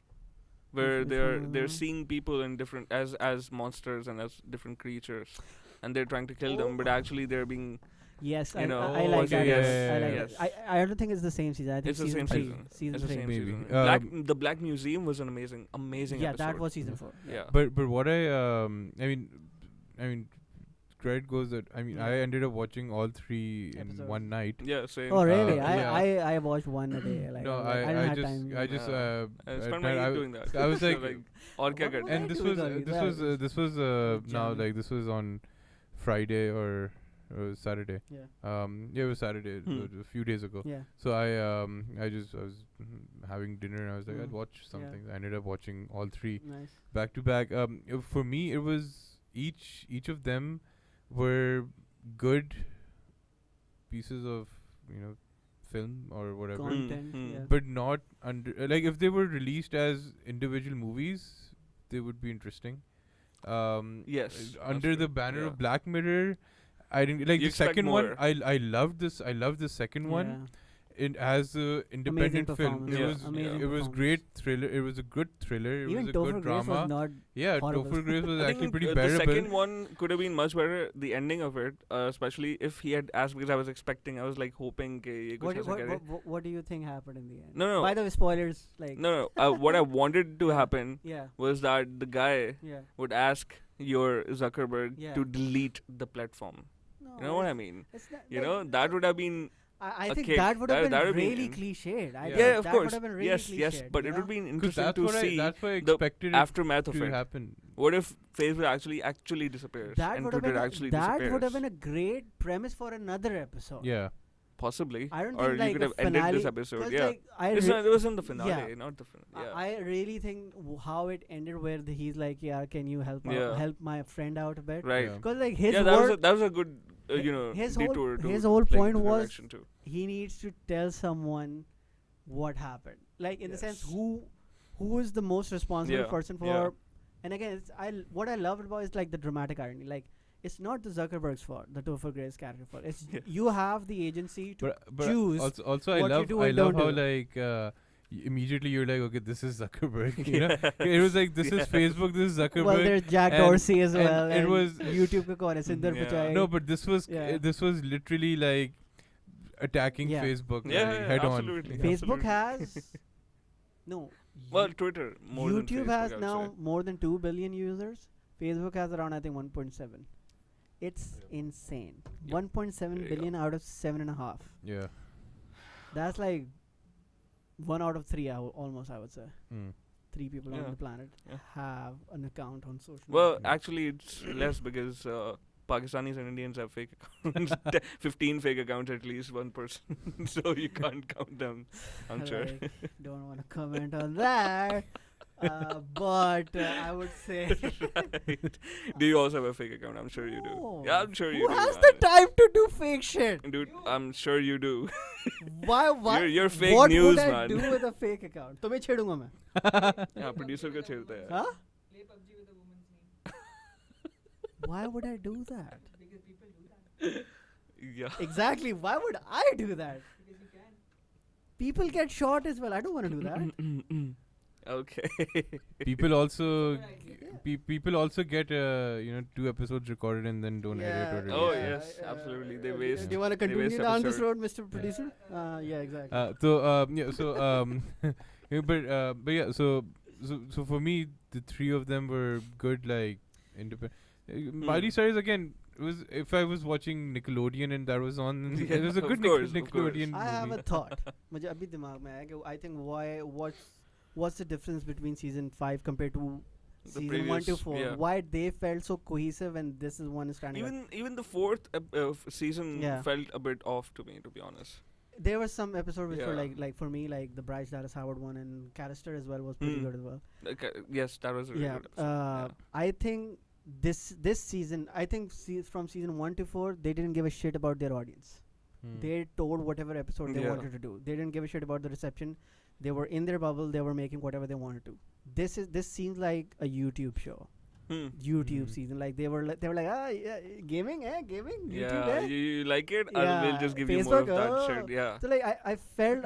where Which they're one? they're seeing people in different as monsters and as different creatures, and they're trying to kill them, but actually they're being. Yes, You know, I like okay, that. yeah, I like yes. that. I don't think it's the same season. I think It's the season same 3. season. Season It's the 3. same Maybe. season. The Black Museum was an amazing Yeah, episode. that was season 4. Yeah. But what I mean, credit goes that I ended up watching all 3 in Episodes. one night. Yeah, same. Oh really? yeah. I watched one a day. Like, No, I didn't I have just time. I just I at spent night my I youth doing that. I was So, like, और क्या करते and I this do was that? this was now Jam. like this was on Friday or Saturday. Yeah. Yeah, it was Saturday, a few days ago. Yeah. So I was having dinner and I was like, I'd watch Yeah. something. I ended up watching all 3 Nice. back to back. For me, it was each of them were good pieces of film or whatever, Content. Mm. Yeah. but not under like if they were released as individual movies, they would be interesting. Yes, Under that's the true. banner Yeah. of Black Mirror, I didn't like You the expect second one. more. I loved this. I loved the second one. As a independent film, performance. it Yeah. was Amazing it was performance. great thriller. It was a good thriller. It Even was a Topher good Grace drama. was not. Yeah, horrible. Topher Grace was I actually think pretty the bearable. second one could have been much better. The ending of it, especially if he had asked, because I was expecting, I was like hoping कि ये कुछ ऐसा करे. What do you think happened in the end? No. By the way, spoilers. Like. No. What I wanted to happen Yeah. was that the guy Yeah. would ask your Zuckerberg Yeah. to delete the platform. No, You know what I mean? It's not, You like, know, that would have been. I a think kick. that would have That been would be really in- cliched. I Yeah. think Yeah, of that course. would have been really Yes, cliched. but you it know? would be 'Cause interesting that's to what see that's what I the expected aftermath of to it. happen. What if Facebook actually disappears That and would have Twitter been actually that disappears? would have been a great premise for another episode. Yeah. Possibly. I don't or think like you could a have ended finale, this episode. 'cause, Yeah. like, I It's re- not, it wasn't the finale, yeah. not the finale. Yeah. I really think how it ended where he's like, yeah, can you help Yeah. help my friend out a bit? right. Yeah. Because like his Yeah, that work, was a good his whole- detour to his whole like, point the was- direction too. he needs to tell someone what happened. Like in the sense Yes. who is the most responsible Yeah, person for. yeah. And again, what I loved about it is like the dramatic irony. Like it's not the Zuckerberg's fault, the Topher Grace character fault. It's Yeah. you have the agency to But choose also I what you love do I and love don't how do. like immediately you're like, okay, this is Zuckerberg. You know, it was like this is Facebook, this is Zuckerberg. Well, there's Jack and- Dorsey as and well. it and was- YouTube ka kaun hai, Sundar Yeah. Pichai. No, but this was Yeah. this was literally like attacking Yeah. Facebook Yeah, like, yeah, head absolutely. on. Facebook Absolutely. has no. Well, Twitter more than YouTube Facebook, has I would now say. more than 2 billion users. Facebook has around I think 1.7. It's insane. Yep. 1.7 There you billion out of 7.5. Yeah. That's like 1 out of 3. Almost I would say. Mm. 3 people on Yeah. the planet Yeah. have an account on social. Well, media. actually, it's less because Pakistanis and Indians have fake accounts. 15 fake accounts at least, one person. So you can't count them, I'm sure. Like, don't want to comment on that. But I would say. Right. Do you also have a fake account? I'm sure you do. No. Yeah, I'm sure you Who do. has man. the time to do fake shit? Dude, I'm sure you do. Why? You're fake what news, would I man. do with a fake account? तुम्हें छेड़ूंगा मैं. Yeah, producer को छेड़ता है. Huh? Why would I do that? Yeah. Exactly. Why would I do that? People get shot as well. I don't want to do that. Okay. People also people also get 2 episodes recorded and then don't edit or release Oh, them. yes, absolutely. They waste. Do you want to they continue waste down this episode. road, Mr. Producer? Yeah, exactly. But yeah, so for me the 3 of them were good, like independent. Miley Cyrus again was, if I was watching Nickelodeon and that was on, Yeah, it was a of good course, of Nickelodeon I have movie. a thought. मुझे अभी दिमाग में आया कि I think what's the difference between season 5 compared to season 1 to 4. Why they felt so cohesive and this is one standing. Even the fourth season felt a bit off to me, to be honest. There were some episodes which were like for me, like the Bryce Dallas Howard one, and Callister as well was pretty good as well. Yes, that was a really good episode. I think this season, from season 1 to 4, they didn't give a shit about their audience. They told whatever episode they wanted to do. They didn't give a shit about the reception. They were in their bubble. They were making whatever they wanted to. This seems like a YouTube show. YouTube season, like they were like gaming, gaming, YouTube, you like it, we'll just give Facebook, you more of that shit. So like I felt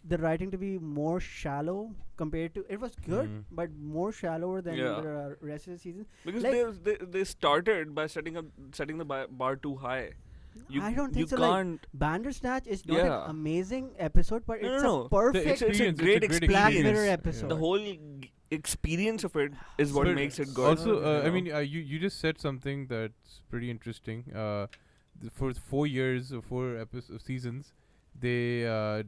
the writing to be more shallow compared to, it was good but more shallower than the rest of the season, because like they started by setting the bar too high. I don't think so. Like Bandersnatch is not an amazing episode, but it's a perfect, it's a great experience. Black Mirror episode. The whole experience of it is what makes it good. Also, I mean, you just said something that's pretty interesting. For 4 years or 4 seasons, they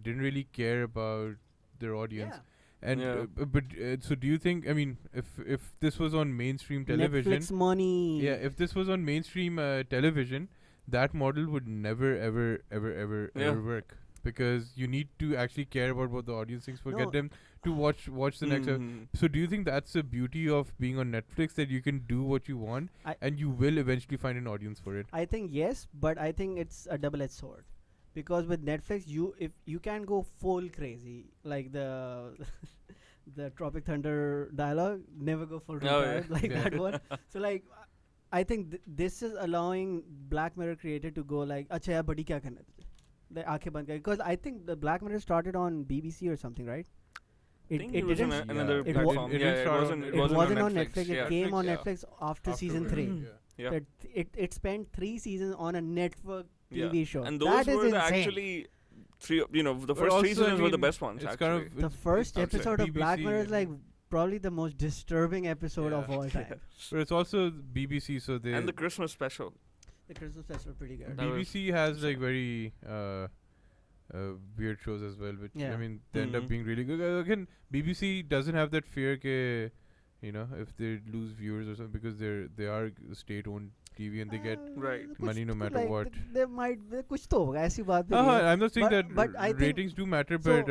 didn't really care about their audience. And so do you think? I mean, if this was on mainstream television, Netflix money. Yeah, if this was on mainstream television, that model would never ever work, because you need to actually care about what the audience thinks, get them to watch the next episode. So do you think that's the beauty of being on Netflix, that you can do what you want and you will eventually find an audience for it? I think yes, but I think it's a double-edged sword, because with Netflix if you can go full crazy, like the Tropic Thunder dialogue, never go full retard, that one. So like I think this is allowing Black Mirror creator to go like, acha yaar badi kya karna hai, the aankhein band kar, because I think the Black Mirror started on BBC or something, right? It didn't. Another platform. It wasn't on Netflix. It came on Netflix after season 3. It spent 3 seasons on a network TV show. And those were actually the first 3 seasons were the best ones. It's actually, kind of the first episode of Black Mirror is like probably the most disturbing episode of all time. But it's also BBC, so they and the Christmas special. The Christmas special pretty good. BBC has like very weird shows as well, which I mean they end up being really good. Again, BBC doesn't have that fear ke, if they lose viewers or something, because they are state-owned TV and they get money no matter what. There might be kuch to hoga, aisi baat nahi hai. I'm not saying that ratings do matter, but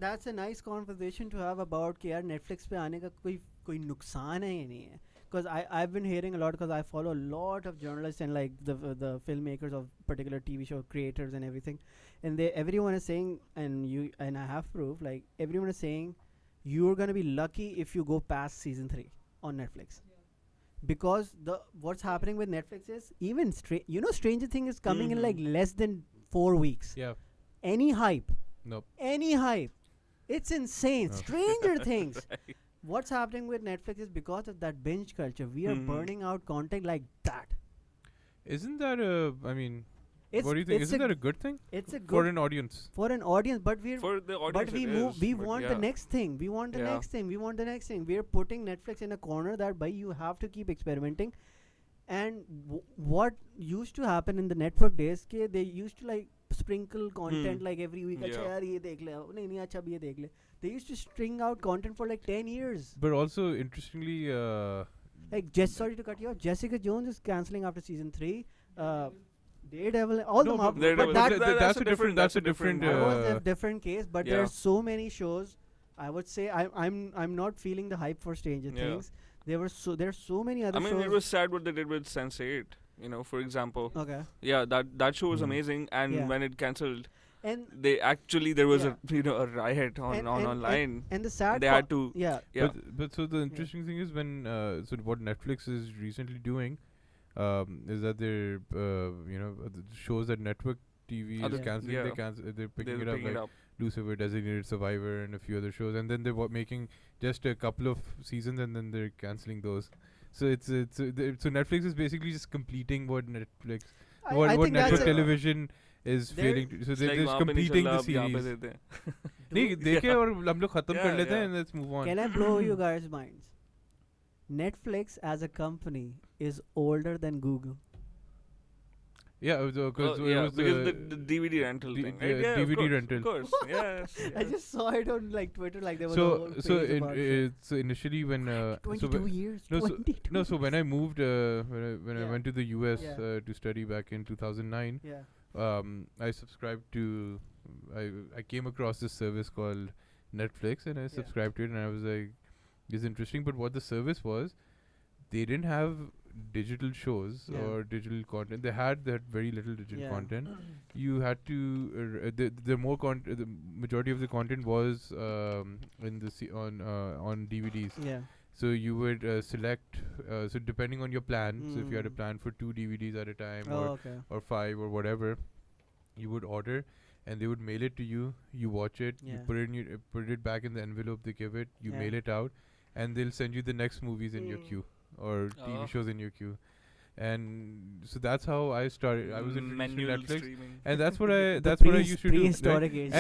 that's a nice conversation to have about कि यार Netflix पे आने का कोई नुकसान है या नहीं है. Because I've been hearing a lot, because I follow a lot of journalists and like the filmmakers of particular TV show creators and everything, and everyone is saying, and I have proof, like everyone is saying you're gonna be lucky if you go past season 3 on Netflix. Because what's happening with Netflix is even Stranger Things is coming in like less than 4 weeks. Yeah. Any hype? Nope. Any hype? It's insane. Stranger Things. What's happening with Netflix is because of that binge culture. We are burning out content like that. Isn't that what do you think? Isn't that a good thing? It's a good for an audience. For an audience, but for the audience, we want the next thing. We want the next thing. We want the next thing. We are putting Netflix in a corner that you have to keep experimenting. And what used to happen in the network days, they used to like sprinkle content like every week. Acha yaar ye dekh le, nahi acha bhi ye dekh le. They used to string out content for like 10 years. But also interestingly, like sorry to cut you off, Jessica Jones is cancelling after season 3. Daredevil, all the Marvel, but that's a different. That was a different case. But there are so many shows. I would say I'm not feeling the hype for Stranger Things. There are so many other shows. I mean, it was sad what they did with Sense8. For example. Okay. Yeah, that show was amazing, and when it cancelled, and there was a riot online. And the sad they had to. But so the interesting thing is when so what Netflix is recently doing. Is that they're the shows that network TV is cancelling, they're picking it up. Lucifer, Designated Survivor, and a few other shows, and then they're making just a couple of seasons, and then they're cancelling those. So so Netflix is basically just completing what Netflix, what network television is failing to. So they're just completing the series. नहीं देखे और हम लोग खत्म कर लेते हैं, and let's move on. Can I blow you guys' minds? Netflix as a company is older than Google. Yeah, because it yeah, was because the DVD rental thing, right? Yeah, DVD rental. Of course, yes. I just saw it on like Twitter, like there was a So whole so page about it. so initially when so 22 years. no, so 22 no, so when I moved when I Yeah. went to the US Yeah. to study back in 2009, Yeah. I subscribed to I came across this service called Netflix, and I subscribed to it, and I was like, this is interesting. But what the service was, they didn't have digital shows Yeah. or digital content. They had very little digital Yeah. content. You had to the more the majority of the content was in the on DVDs. Yeah. So you would select so depending on your plan. So if you had a Mm. plan for 2 DVDs at a time Oh, okay. or 5 or whatever, you would order, and they would mail it to you. You watch it. You Yeah. put it back in the envelope they give it. You Yeah. mail it out, and they'll send you the next movies in your queue or TV shows in your queue. And so that's how I started. I was introduced to Manual Netflix, streaming. and that's what I The that's what I used to do. prehistoric age.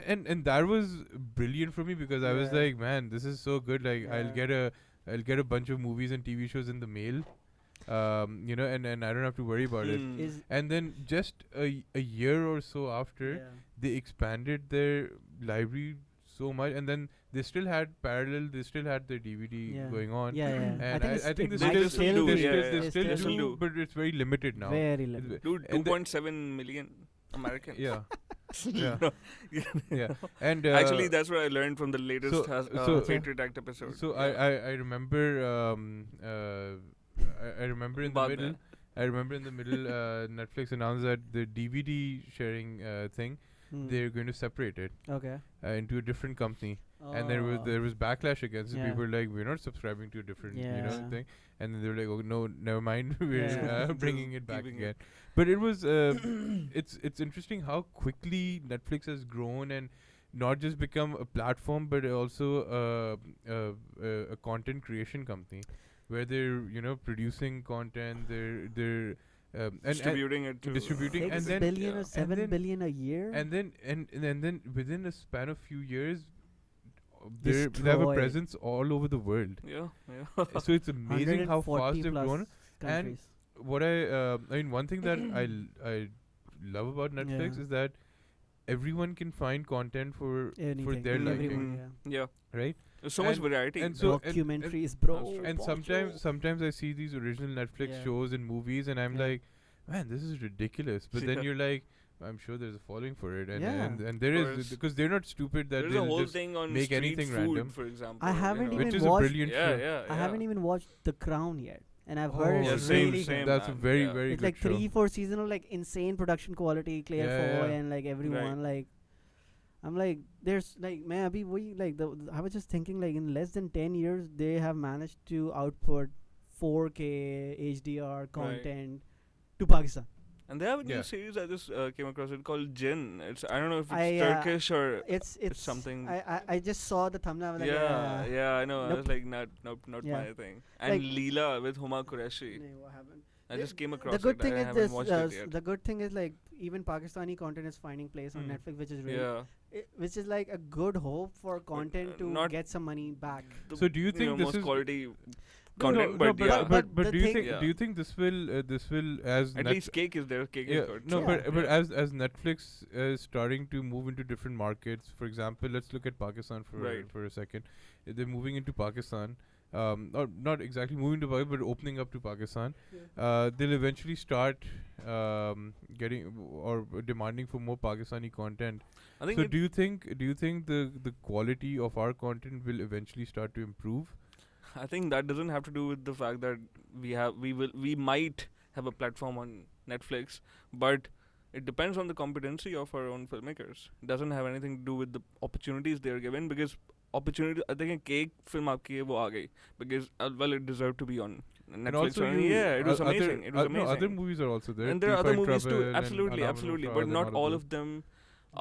And and that was brilliant for me because I was Yeah. like, man, this is so good. Like Yeah. I'll get a bunch of movies and TV shows in the mail, you know, and I don't have to worry about it. Is And then just a year or so after, yeah. they expanded their library so much, and then they still had parallel. They still had their DVD Yeah. going on. Yeah, yeah. And I think it they might still do, they yeah, still, yeah, they yeah. still They still do, do. but it's very limited now. Very It's limited. Dude, and the- 2.7 million Americans. Yeah, yeah, yeah. And Actually, that's what I learned from the latest so- Patriot Act episode. So Yeah. I remember I remember in the Baad middle. mein. I remember in the middle, Netflix announced that the DVD sharing thing, Hmm. they're going to separate it Okay. into a different company, and Oh. there was backlash against it. Yeah. People were like, we're not subscribing to a different you know Yeah. thing, and then they were like, oh no, never mind, we're Yeah. bringing it back Keeping again. it. But it was it's interesting how quickly Netflix has grown and not just become a platform, but also a content creation company where they're producing content, they're and Distributing it to distributing, and 6 then billion or yeah. 7 then- billion a year. and then within a span of few years, they have a Destroy. presence all over the world. yeah, yeah. So it's amazing how fast 140 they've plus grown. countries. What I mean, one thing that I love about Netflix Yeah. is that everyone can find content for Anything. their Everyone, liking, yeah. Yeah. right? There's so much And- variety. and so- Documentaries, bro. That's true. And sometimes I see these original Netflix Yeah. shows and movies, and I'm Yeah. like, man, this is ridiculous. But then Yeah. you're like, I'm sure there's a following for it, and Yeah. and there Of is, course. because they're not stupid that There's a they'll whole just thing on make street anything food, random. for example. I haven't which even is a watched- brilliant Yeah, show. yeah, I haven't even watched The Crown yet, and I've Oh, heard Yeah, it's same, really same. good. That's a man. very Yeah. very It's good like show. 3-4 seasons of like insane production quality, Claire Yeah, Foy yeah. and like everyone. Like, I'm like, there's like, man, we like I was just thinking like in less than 10 years they have managed to output 4K HDR content to Pakistan. And they have a new Yeah. series I just came across it called Jinn. It's I don't know if it's I, Turkish or It's something. I just saw the thumbnail. I was like, yeah, I know. I Nope. was like, not Yeah. my thing. And Like- Leela with Huma Qureshi. "Nee, what happened?" I just came The across good it. thing I is haven't this. watched it yet. The good thing is like even Pakistani content is finding place on Hmm. Netflix, which is really, Yeah. which is like a good hope for content to not- get some money back. The, So do you think this most is- quality No, content? no, but yeah. but but the do you thing- think Yeah. this will as At least Cake is there. Cake yeah, is good. no, so- but yeah. as Netflix is starting to move into different markets, for example, let's look at Pakistan Right. for a second. They're moving into Pakistan, or not exactly moving to Pakistan, but opening up to Pakistan. They'll eventually start getting or demanding for more Pakistani content. I think So it- do you think the quality of our content will eventually start to improve? I think that doesn't have to do with the fact that we might have a platform on Netflix, but it depends on the competency of our own filmmakers. It doesn't have anything to do with the opportunities they are given, because opportunity, I think Cake film आपकी है वो आ गई because well it deserved to be on And Netflix. also and yeah, it was other, amazing. It was no, other amazing. movies are also there. And there are Thief other and movies too. Trouble and Absolutely, Alarm absolutely. Trial But and not all those. of them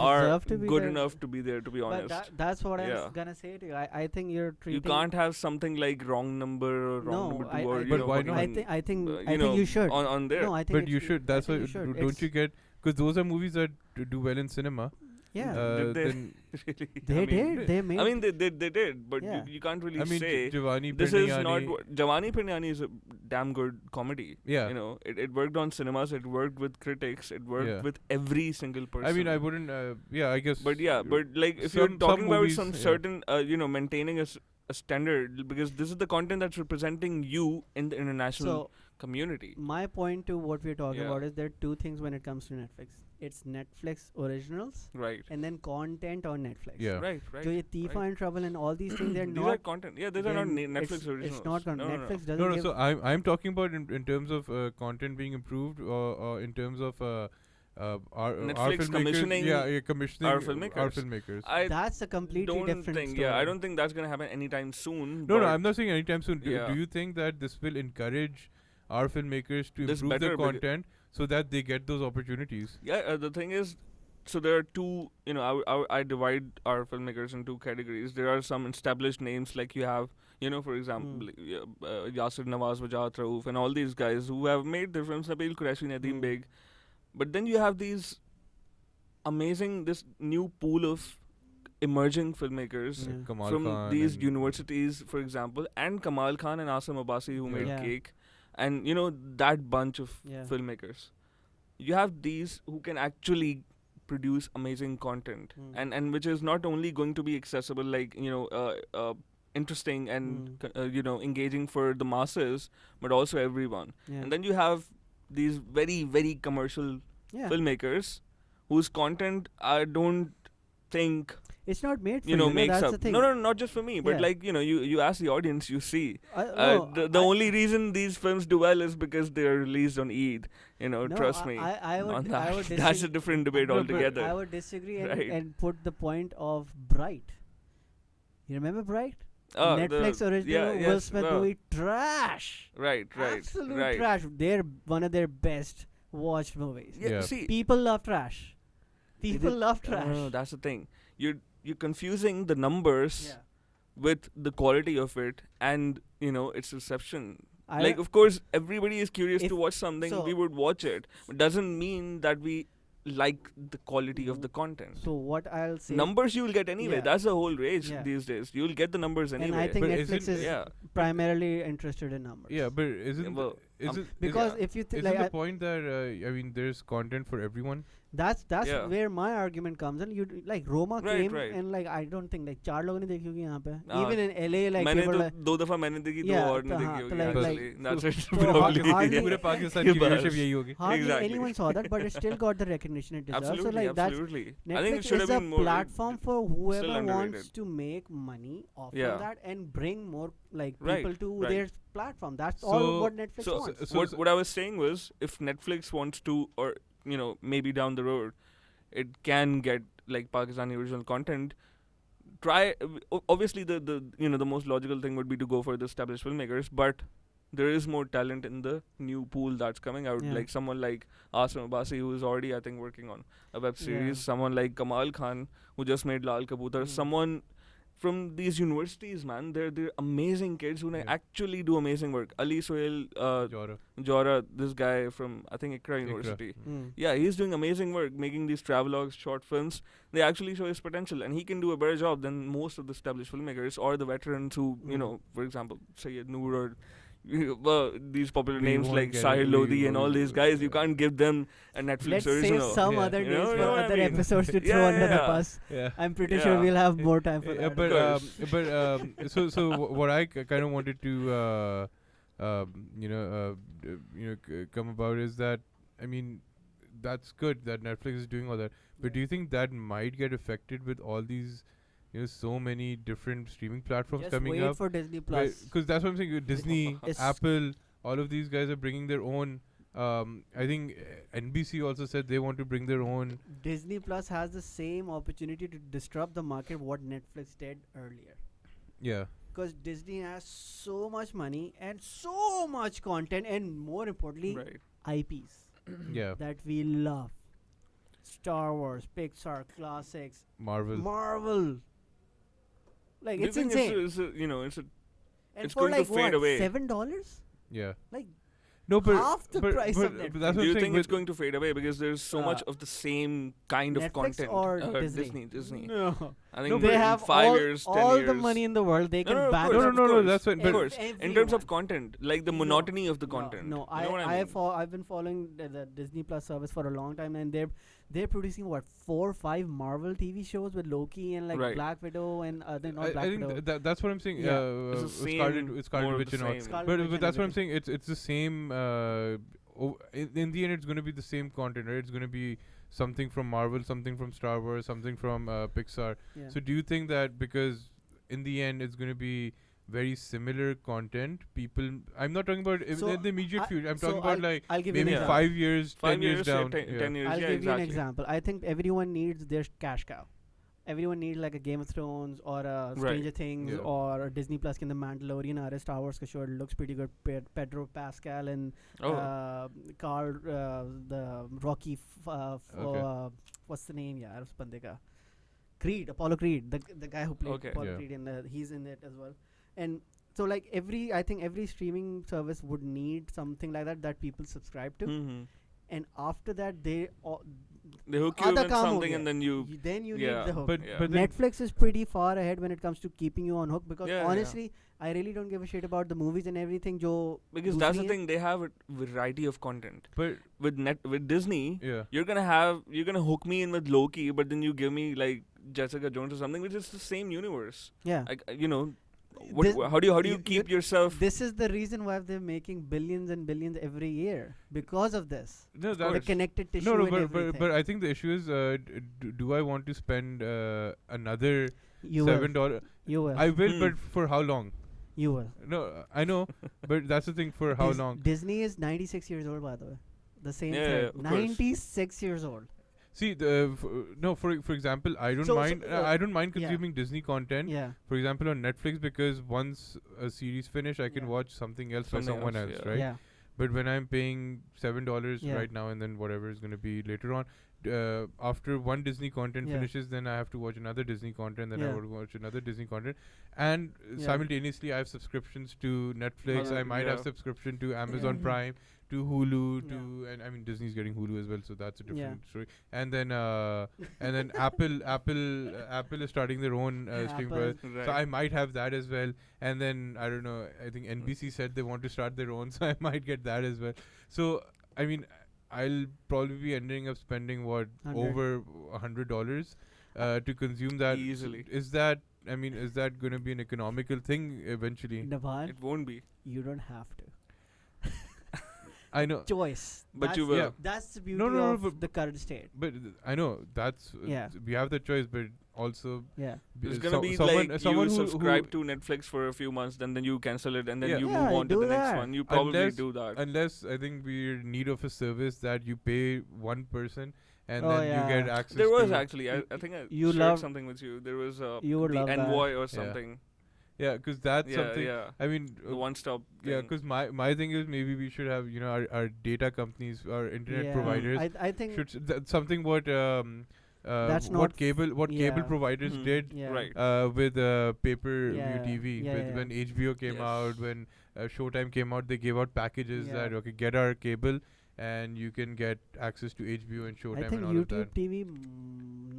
are Deserve to be good there. enough to be there, to be But honest. that's what Yeah. I'm gonna say to you. I think you're treating. You can't have something like Wrong Number or Wrong No, Number 2 I- or I- you But know, why fucking, not? I think you I know, think you should. on there. No, I think But you it's- should. That's I why. think you should. Don't you get? Because those are movies that do well in cinema. Yeah. Did they then really? They I mean, did. They made. I mean, they did, but Yeah. you can't really I mean, say Jawani this is not Pirniyani- what Jawani Pirniyani is a damn good comedy. Yeah. You know, it worked on cinemas, it worked with critics, it worked Yeah. with every single person. I mean, I wouldn't. Yeah, I guess. But yeah, but like if some you're talking about movies, some yeah. certain, maintaining a standard, because this is the content that's representing you in the international So community. my point to what we're talking Yeah. about is there are two things when it comes to Netflix. It's Netflix originals Right. and then content on Netflix. Yeah. Right. So your Tifa and Trouble and all these things, they're These not. are content. Yeah, these are not Netflix originals. It's not No, Netflix doesn't No, no. give. So I'm talking about in terms of content being improved, or in terms of our Netflix filmmakers. commissioning Yeah, commissioning our filmmakers. Our filmmakers. I That's a completely don't different think. story. Yeah, I don't think that's gonna happen anytime soon. No, but I'm not saying anytime soon. Yeah. Do you think that this will encourage our filmmakers to This improve their better becau- content so that they get those opportunities? Yeah, the thing is, so there are two. You know, I divide our filmmakers in two categories. There are some established names like you have. You know, for example, Yasir Nawaz, Wajat Rauf, and all these guys who have made their films. Nabil Qureshi, Nadeem Beg. But then you have these this new pool of emerging filmmakers Yeah. Kamal from Khan these and- universities, for example, and Kamal Khan and Asim Abbasi who made Yeah. Cake, and you know that bunch of Yeah. filmmakers. You have these who can actually produce amazing content, and which is not only going to be accessible, like interesting and engaging for the masses, but also everyone. Yeah. And then you have these very very commercial Yeah. filmmakers whose content I don't think It's not made for you. makes that's up. the thing. No, not just for me, but Yeah. like you ask the audience, you see. No, The only reason these films do well is because they are released on Eid. No, Trust me. I would, on I that. would That's a disagree. different debate No, but altogether. I would disagree and, Right. and put the point of Bright. You remember Bright? Netflix original yeah, Will yes, Smith well, movie. Trash. Right. Absolute right. trash. They're one of their best watched movies. Yeah, Yeah. see, People love trash. People love trash. No, that's the thing. You're confusing the numbers Yeah. with the quality of it and its reception. I Like, don't- of course, everybody is curious If- to watch something. so- We would watch it, but doesn't mean that we like the quality of the content. So what I'll say. Numbers you'll get anyway. Yeah. That's the whole rage Yeah. these days. You'll get the numbers and anyway. I think But Netflix isn't- is yeah. primarily interested in numbers. Yeah, but isn't well, is it Because Yeah. if you isn't like, the point that I mean there's content for everyone? that's Yeah. where my argument comes in. Like Roma Right, came right. and like I don't think like 4 लोगों ने देखी होगी यहाँ पे. हाँ. Even in LA like मैंने people तो like, 2 दफा मैंने देखी, 2 Yeah, और ने तो देखी हाँ, होगी. तो like- actually. like- That's it. so probably. hardly- पूरे पाकिस्तान की Bas. viewership यही होगी. hardly Exactly. anyone saw that, but it still got the recognition it deserves. Absolutely, so like that's absolutely. I think it Netflix should is have a been more. platform for whoever underrated. wants to make money off Yeah. of that and bring more like Right, people to right. their platform. That's all So- what Netflix So, wants. what I was saying was, if Netflix wants to, or maybe down the road, it can get like Pakistani original content. Obviously the most logical thing would be to go for the established filmmakers, but there is more talent in the new pool that's coming out. Yeah. Like someone like Asim Abbasi, who is already I think working on a web series. Yeah. Someone like Kamal Khan, who just made Lal Kabutar. Someone from these universities, man, they're amazing kids who Yeah. actually do amazing work. Ali Sohail Jora. Jora, this guy from I think Ikra University. Yeah, he's doing amazing work making these travelogues, short films. They actually show his potential, and he can do a better job than most of the established filmmakers or the veterans who, for example, Sayyid Noor or these popular We names won't like get Sahil it, we Lodi and all won't- these guys. You yeah. can't give them a Netflix Let's save original. some Yeah. other You know- names you for know what I other mean? episodes to Yeah, throw under the yeah. bus. Yeah. I'm pretty Yeah. sure we'll have more time for Yeah, that. but so what I kind of wanted to come about is that I mean that's good that Netflix is doing all that, but do you think that might get affected with all these so many different streaming platforms Just coming wait up? for Disney Plus. Because that's what I'm saying. Disney, It's- Apple, all of these guys are bringing their own. I think NBC also said they want to bring their own. Disney Plus has the same opportunity to disrupt the market what Netflix did earlier. Yeah. Because Disney has so much money and so much content and more importantly Right. IPs Yeah. that we love. Star Wars, Pixar, classics, Marvel. Like Do you it's think insane. It's a And it's for going to like fade what, away. $7? Yeah. Like No, but half the price of Netflix. But that's what Do you I'm saying. think it's going to fade away because there's so much of the same kind of Netflix content? or Disney? Disney. No. I think They in have 5 all, years, 10 all years. the money in the world. They can of back course, up of No, course. that's what. Of But course. In terms of content, like the monotony of the content. No, You know what I mean? I've been following the Disney Plus service for a long time, and they're producing 4 or 5 Marvel TV shows with Loki and like Right. Black Widow and they're not Black I think Widow. that's what I'm saying. Yeah. It's the same, Scarlet more of Witch the and all. same. Scarlet But Witch but and that's what I'm everything. saying. It's the same. In the end, it's going to be the same content, right? It's going to be something from Marvel, something from Star Wars, something from Pixar. Yeah. So do you think that because in the end it's going to be very similar content, I'm not talking about So in the immediate future. I'm so talking about like I'll give you maybe an example. 5 years, 10 years down. 10 years. I'll Yeah, give you an exactly. example. I think everyone needs their cash cow. Everyone needs like a Game of Thrones or a Stranger Things Yeah. or a Disney Plus in the Mandalorian or a Star Wars show. It looks pretty good. Pedro Pascal and Carl, the Rocky. Okay. What's the name? Yeah, उस बंदे का. Creed, Apollo Creed, the guy who played Okay. Apollo Yeah. Creed, and he's in it as well. And so like I think every streaming service would need something like that people subscribe to. Mm-hmm. And after that they hook you आधा with काम हो something गया. and then you. then you Yeah. need the hook. But Yeah. but then Netflix is pretty far ahead when it comes to keeping you on hook because Yeah, yeah. honestly I really don't give a shit about the movies and everything jo Because that's the दूसरी thing, they have a variety of content. but With Disney, yeah. you're gonna hook me in with Loki, but then you give me like Jessica Jones or something, which is the same universe. yeah Like what, This- how do you you- keep yourself? this is the reason why they're making billions and billions every year because of this No, Of that, the course. connected tissue no, and but everything. but I think the issue is, do I want to spend another you will $7? you will I will, Hmm. but for how long? you will No, I know, but that's the thing. For how long? Disney is 96 years old by the way the same Yeah, thing yeah, of course. 96 years old. See, for example, I don't So- mind. so, I don't mind yeah. consuming Disney content. Yeah For example, on Netflix, because once a series finish, I can Yeah. watch something else by Something someone else, else, yeah. right? yeah But when I'm paying $7 Yeah. right now, and then whatever is going to be later on, after one Disney content Yeah. finishes, then I have to watch another Disney content, then I Yeah. will watch another Disney content, and Yeah. simultaneously I have subscriptions to Netflix. I might have Yeah. subscription to Amazon Yeah. Prime, to Hulu, Yeah. and I mean Disney's getting Hulu as well, so that's a Yeah. different story. And then Apple is starting their own streaming Apple. service. Right. So I might have that as well. And then I don't know. I think NBC said they want to start their own, so I might get that as well. So I mean, I'll probably be ending up spending what 100. over $100 to consume that. Easily. Is that going to be an economical thing eventually? Navan, It won't be. you don't have to. I know, Choice. But you That's- will. Yeah. That's the beauty no, of but- the current state. but I know that's Yeah. we have the choice, but also Yeah. It's b- gonna so- be someone like someone you who subscribe to Netflix for a few months, then you cancel it, and then Yeah. you Yeah, move on to do the next that. one. You probably Unless- do that. unless I think we're in need of a service that you pay one person and Oh, then you get yeah. access. There was to actually, I think I You shared love- something with you. There was You would the love that. Envoy or something. yeah, because that's Yeah, something. yeah. I mean, The one-stop. yeah, thing. because my thing is maybe we should have our data companies, our internet Yeah. providers I think should something what That's what not cable yeah. providers Mhm. did yeah. Right. with pay-per view Yeah, TV yeah, yeah. when HBO came Yes. out, when Showtime came out, they gave out packages Yeah. that okay, get our cable and you can get access to HBO and I Showtime think and all of YouTube that. TV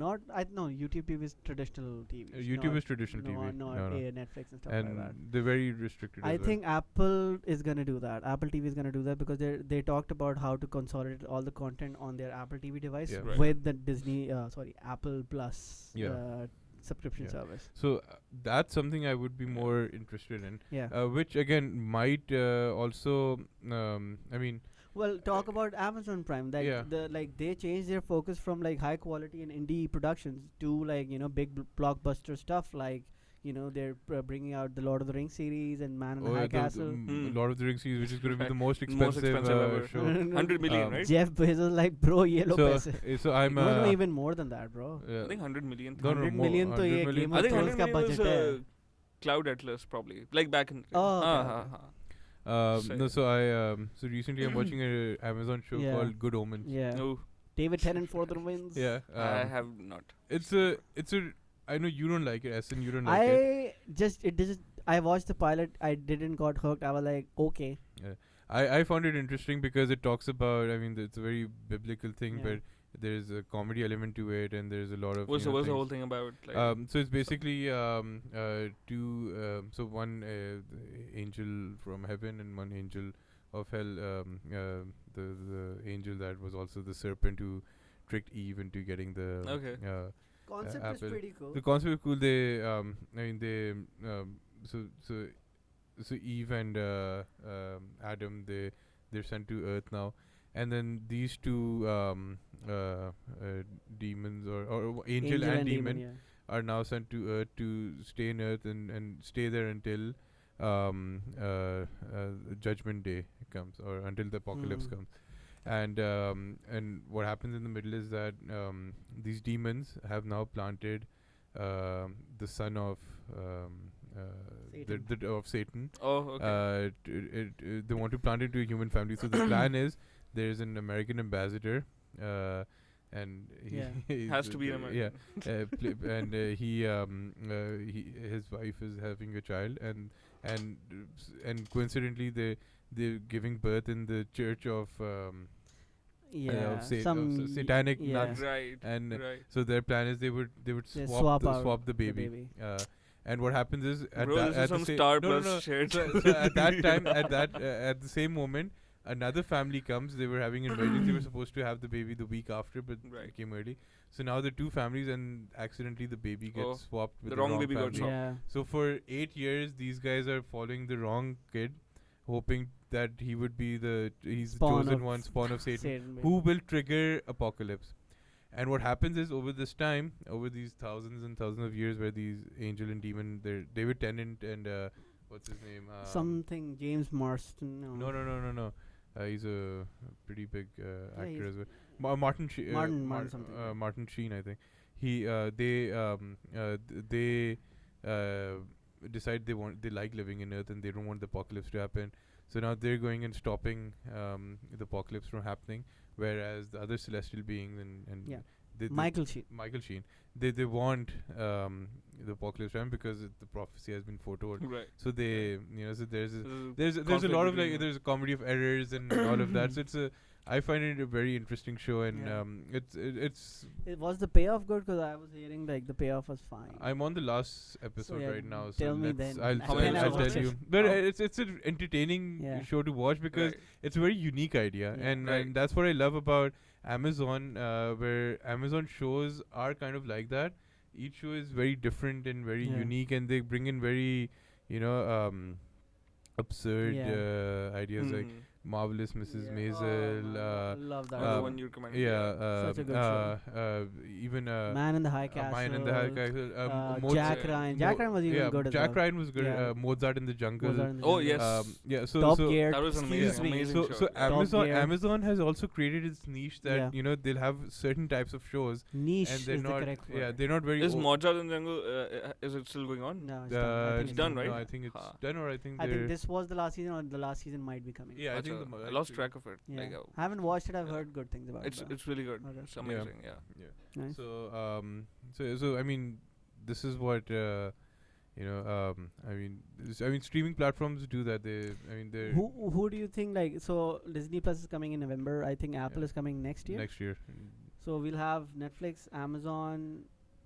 not I no YouTube TV is traditional TV. YouTube is traditional TV. Not No. Netflix and stuff And like that. they're very restricted. I as well. think Apple is gonna do that. Apple TV is gonna do that because they talked about how to consolidate all the content on their Apple TV device Yeah. Right. with the Disney Apple Plus Yeah. subscription Yeah. service. So that's something I would be more interested in. Yeah. Which again might also, I mean, Well, talk about Amazon Prime. Like Yeah. they changed their focus from like high quality and indie productions to like big blockbuster stuff. Like they're bringing out the Lord of the Rings series and Man in the High Castle. Lord of the Rings series, which is going to be the most Most expensive, expensive ever. show. 100 million, Um, right? Jeff Bezos like bro ye lo So, paise. so I'm. No, even more than that, bro. I think 100 million. No, 100 more, million to 100 ye million. Game I of think Thrones 100 ka million was budget hai. Cloud Atlas probably, like back in. Oh, okay, uh-huh. No, so so recently I'm watching a Amazon show Yeah. called Good Omens. Yeah. No, David Tennant for the wins. Yeah, I have not. it's a. I know you don't like it, Essen. You don't like it. I watched the pilot. I didn't got hooked. I was like, okay. I found it interesting because it talks about. I mean, it's a very biblical thing, Yeah. but there's a comedy element to it, and there's a lot of. What's you know, the whole things. thing about? Like, So it's basically two. So one angel from heaven and one angel of hell. The angel that was also the serpent who tricked Eve into getting the. Okay. Concept is Apple. pretty cool. The concept is cool. They I mean they so Eve and Adam they're sent to Earth now, and then these two demons or angel and demon yeah. are now sent to Earth to stay in Earth and stay there until Judgment Day comes or until the apocalypse comes. And what happens in the middle is that these demons have now planted the son of of Satan. oh, okay. They want to plant it into a human family. So the plan is there's an American ambassador, and Yeah. Has to be an American. Yeah, and his wife is having a child, and coincidentally they're giving birth in the church of Some satanic yeah. nuns. Right. And Right. so their plan is they would They swap out the baby. And what happens is Bro, this is some Star Plus shit. So at that time, at the same moment, another family comes. They were having an emergency. They were supposed to have the baby the week after, but Right. it came early. So now the two families, and accidentally the baby gets Oh, swapped with the the wrong wrong baby got family. swapped. Yeah. So for 8 years, these guys are following the wrong kid, hoping that he would be he's the Spawn chosen of one, spawn of Satan, Satan, who will trigger apocalypse. And what happens is over this time, over these thousands and thousands of years, where these angel and demon, they're David Tennant and what's his name? Something James Marston. No. He's a pretty big actor he's as well. Martin Sheen. Martin something. Martin Sheen, I think. They decide they like living in Earth and they don't want the apocalypse to happen. So now they're going and stopping the apocalypse from happening, whereas the other celestial beings and Yeah. they Michael Sheen. Michael Sheen, they want the apocalypse to happen because the prophecy has been foretold. Right. So they, so there's This is there's a lot of conflict there's a comedy of errors and all of that. So I find it a very interesting show, and Yeah. it's Was the payoff good? Because I was hearing like the payoff was fine. I'm on the last episode yeah, right now, so tell me let's then. I'll How many I'll episodes? tell you. But How- it's an entertaining Yeah. show to watch because Right. it's a very unique idea, Yeah. and Right. that's what I love about Amazon, where Amazon shows are kind of like that. Each show is very different and very Yeah. unique, and they bring in very, absurd ideas like Mhm. Marvelous Mrs. Yeah. Maisel. Love that. Another um, one you recommend. Yeah, Such a good show. even Man in the High Castle. Mine in the High Castle. Jack Ryan. Jack Ryan was even good as Jack well. Ryan was good. Yeah. Mozart in the Jungle. Mozart in the Oh, Jungle. yes. Yeah. So Top so Gear. That was an Excuse amazing, me. amazing so show. so yeah. Top Gear. Amazon has also created its niche that Yeah. they'll have certain types of shows Niche and is they're the not correct word. they're not very Is Mozart in the Jungle, is it still going on? No, it's done. I think It's done, right? No, I think it's Huh. done, or I think I think they're this was the last season, or the last season might be coming. yeah. I think Acha, I lost track of it. Yeah. Like, I haven't watched it. I've heard good things about it's it. though. it's really good. Okay. It's amazing. Yeah. Nice. So I mean, this is what I mean, streaming platforms do that. They're Who do you think like so Disney Plus is coming in November. I think Apple Yeah. is coming next year. next year. So we'll have Netflix, Amazon,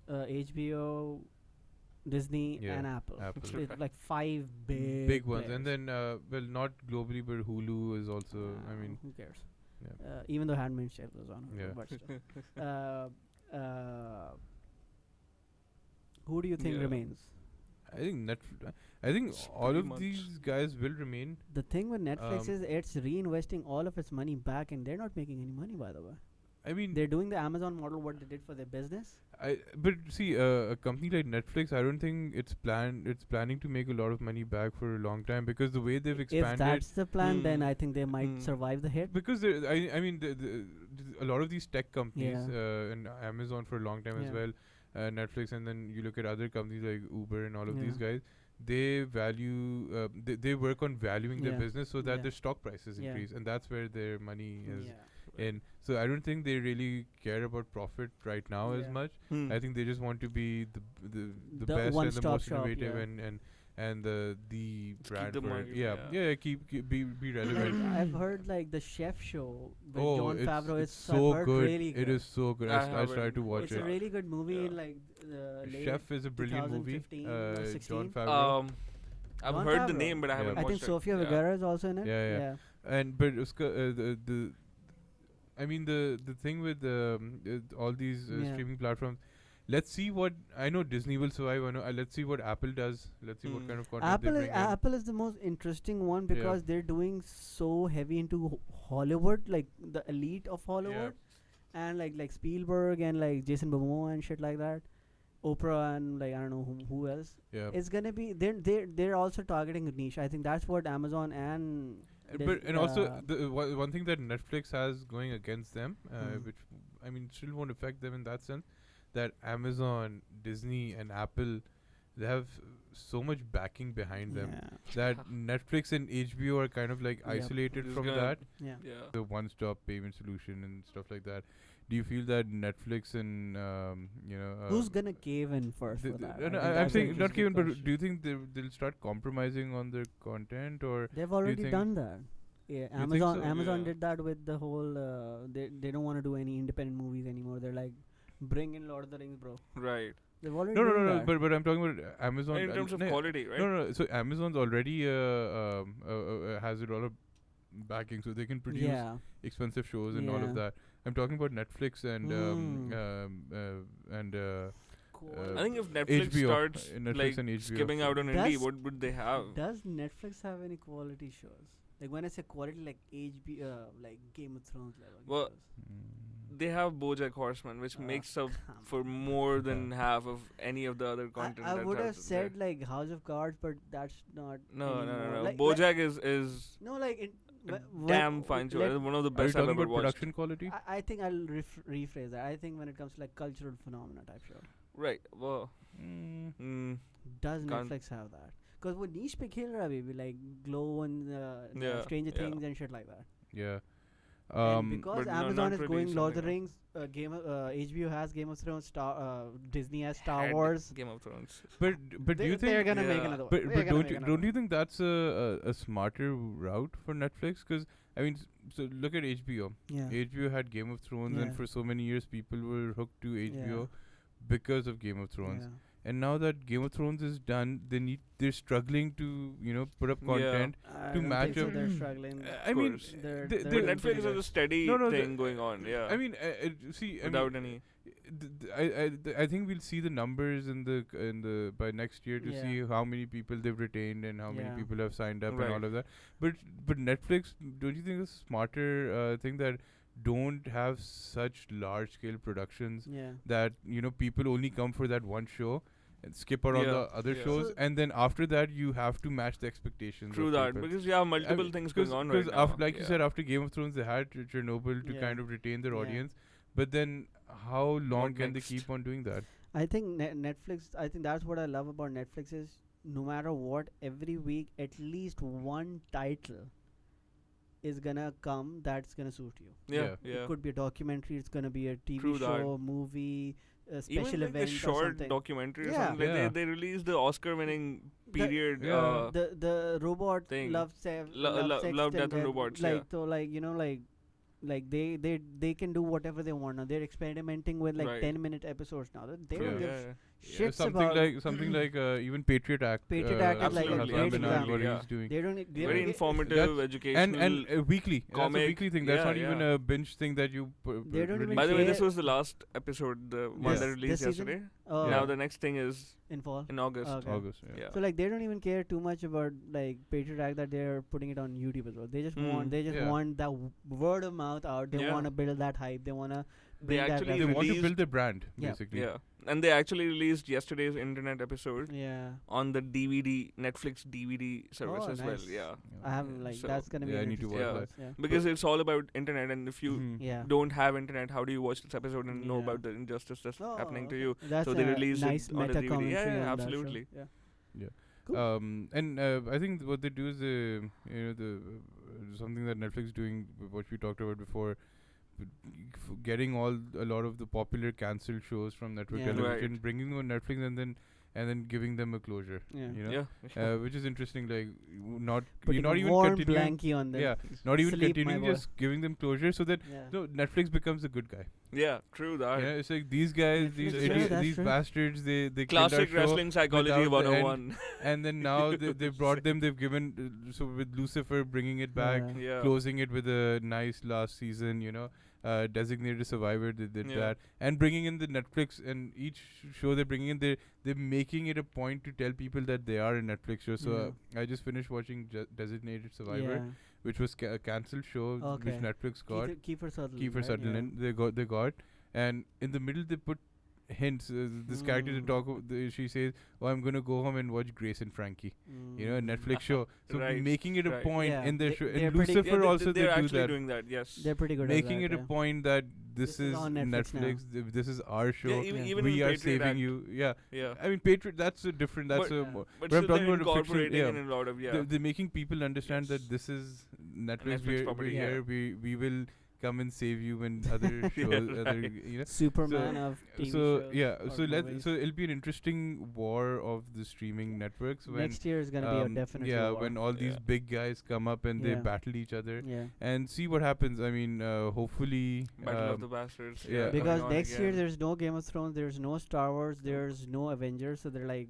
HBO, Disney, Yeah, and Apple. Apple. So it's like 5 Big ones, players. and then not globally, but Hulu is also. I mean, who cares? yeah. Even though Handmaid's Tale was on, Yeah. but still. Who do you think Yeah. remains? I think I think It's all pretty of much- these guys will remain. The thing with Netflix Um, is it's reinvesting all of its money back, and they're not making any money. By the way, I mean, they're doing the Amazon model, what they did for their business. but see, a company like Netflix, I don't think it's planning to make a lot of money back for a long time because the way they've If expanded. that's the plan, then Hmm. I think they might Hmm. survive the hit. Because I mean, a lot of these tech companies Yeah. and Amazon for a long time as Yeah. well, Netflix, and then you look at other companies like Uber and all of these Yeah. guys. They value, they work on valuing their Yeah. business so that Yeah. their stock prices Yeah. increase, and that's where their money is Yeah. in. So I don't think they really care about profit right now as Yeah. much. Hmm. I think they just want to be the The best and the one-stop most shop, innovative yeah. and and the Just keep brand the for it. market, Yeah, yeah. keep be Like, relevant. I've heard like the Chef Show with Oh, Jon Favreau. it's I've so heard good. really good. It is so good. I I started haven't to watch It's it. a really good movie Yeah. in like late Chef is a brilliant movie. 2015 or Jon 16. Favreau. I've Jon heard the Favreau. name, but I Yeah. haven't I watched think it. Sofia Yeah. Vergara is also in it. Yeah. And but the I mean the thing with all these Yeah. streaming platforms. Let's see what I know. Disney will survive. I know. Let's see what Apple does. Let's see what kind of content they bring in. Apple is the most interesting one because they're doing so heavy into Hollywood, like the elite of Hollywood, and like Spielberg and like Jason Momoa and shit like that, Oprah and like I don't know who else. Yeah. It's gonna be they're also targeting a niche. I think that's what Amazon and And also the one thing that Netflix has going against them, which I mean still won't affect them in that sense, that Amazon, Disney, and Apple, they have so much backing behind them that Netflix and HBO are kind of like isolated from that. Yeah. The one-stop payment solution and stuff like that. Do you feel that Netflix and who's gonna cave in first for that? I'm saying not cave in, but do you think they'll start compromising on their content, or they've already done that? Yeah, You think so? Amazon Yeah. did that with the whole. They don't want to do any independent movies anymore. They're like, bring in Lord of the Rings, bro. Right. They've already no, done that. but I'm talking about Amazon In terms of quality, right? No. So Amazon's already has a lot of backing, so they can produce expensive shows and all of that. I'm talking about Netflix and I think if Netflix HBO, starts Netflix like and HBO. skipping out on indie, what would they have? Does Netflix have any quality shows? Like when I say quality, like HBO, like Game of Thrones level. Well, they have BoJack Horseman, which makes up for more than half of any of the other content. I that would have has said there. like House of Cards, but that's not. No. Like, BoJack is no, like it. damn fine show. It's one of the Are you best I've talking ever about watched. production quality? I think I'll rephrase that. I think when it comes to like cultural phenomena type show, Right. Well, does Can't- Netflix have that? Because वो niche पे खेल रहा है अभी like Glow and Yeah, Stranger yeah. Things and shit like that. Yeah. And because But no, Amazon not is really going Lord of the something Rings, HBO has Game of Thrones, Disney has Star had Wars. Game of Thrones. But do you they're think? gonna make Yeah. another one. But They're gonna don't make you another don't you one. think that's a smarter route for Netflix? Because I mean, so look at HBO. Yeah. HBO had Game of Thrones, and Yeah. for so many years, people were hooked to HBO Yeah. because of Game of Thrones. Yeah. And now that Game of Thrones is done, they're struggling to put up Yeah. content. I to don't match think so. up- They're struggling. I mean, course. They're they- But they're doing Netflix pretty has a good. steady No, thing going on. Yeah. I mean, see, without any. I think we'll see the numbers in the by next year to see how many people they've retained and how many Yeah. people have signed up and Right. all of that. But Netflix, don't you think it's a smarter thing that don't have such large scale productions Yeah. that people only come for that one show and skip out all Yeah, the other yeah. shows, So- and then after that you have to match the expectations. True of that, people. because you have multiple things going on right now. Like you said, after Game of Thrones, they had Chernobyl to Yeah. kind of retain their Yeah. audience. But then, how long What can next? they keep on doing that? I think Netflix. I think that's what I love about Netflix is no matter what, every week at least one title is gonna come that's gonna suit you. Yeah. It could be a documentary. It's gonna be a TV True that. show, movie, a Even special like event the or short something. documentary or Yeah. something. Like Yeah. they released the Oscar-winning period. Yeah. The robot thing. love Death sex and Robots, like yeah. so like they can do whatever they want now. They're experimenting with like Right. 10-minute episodes now. They Yeah. don't give Yeah. shits something like even Patriot Act. Patriot Act is like a has great been example, what yeah. he's doing. They don't. They Very don't informative, That's- educational. And weekly. That's a comic. weekly thing. That's Yeah, not even yeah. a binge thing that you. They don't even By the way, this care- was the last episode, the one Yeah. that released This season? yesterday. Oh, Now the next thing is in fall. in August. Okay. August. Yeah. Yeah. So like they don't even care too much about like Patriot Act that they're putting it on YouTube as well. They just want Yeah. want that word of mouth out. They Yeah. want to build that hype. They want to They bring that actually They reference. want to released- build their brand, Yeah. basically. Yeah. And they actually released yesterday's internet episode Yeah. on the Netflix DVD service Oh, as well. nice. Yeah. I haven't like So, that's gonna be yeah, I an need to interesting watch choice, yeah. Because it's all about internet, and if you Mhm. Yeah. don't have internet, how do you watch this episode and know Yeah. about the injustice that's Oh, happening to okay. you? That's So they a released it nice on a meta DVD. commentary Yeah, on that show. absolutely. Yeah. Cool. And I think what they do is something that Netflix doing, what we talked about before, getting a lot of the popular cancelled shows from network Yeah. television, Right. bringing them on Netflix, and then and then giving them a closure. Yeah. You know, Yeah. which is interesting. Like not Putting you're not a even warm continuing. blankie on them. Yeah, not even Sleep, my continuing, boy. just giving them closure so that Yeah. no Netflix becomes a good guy. Yeah, true that. Yeah, it's like these guys, Netflix, these yeah, idiots, that's these true. bastards. They Classic killed our show wrestling psychology without the end. 101. And then now they brought them. They've given so with Lucifer bringing it back, Yeah. closing it with a nice last season. You know, designated survivor. They did Yeah. that, and bringing in the Netflix and each show they're bringing in, they're making it a point to tell people that they are a Netflix show. So I just finished watching Designated Survivor, which was a cancelled show which Netflix got. Kiefer Sutherland. Kiefer right? Sutherland. They got, and in the middle they put hints. This character to talk. She says, "Oh, I'm gonna go home and watch Grace and Frankie." You know, a Netflix show. So Right. making it a Right. point Yeah, in their they- show. they're In pretty- Lucifer Yeah, also they're they do actually that. doing that. Yes. They're pretty good Making at it that, a point that this is on Netflix now. Netflix. This is our show. Yeah, even We in are Patriot saving Act. you. Yeah. Yeah. I mean, Patriot. That's a different. That's But- a. Yeah. More, But but I'm still talking they're about a fictional. incorporating Yeah. in a lot of They're making people understand that this is Netflix. Netflix We're property, here. We will come and save you when other shows. Other, you know. Superman of TV So shows. yeah, or so movies. it'll be an interesting war of the streaming networks when Next year is gonna be a definitely yeah, war. when all these Yeah. big guys come up and they Yeah. battle each other Yeah. and see what happens. I mean, hopefully, Battle of the Bastards. yeah. Because coming on next year again. there's no Game of Thrones, there's no Star Wars, there's no Avengers, so they're like,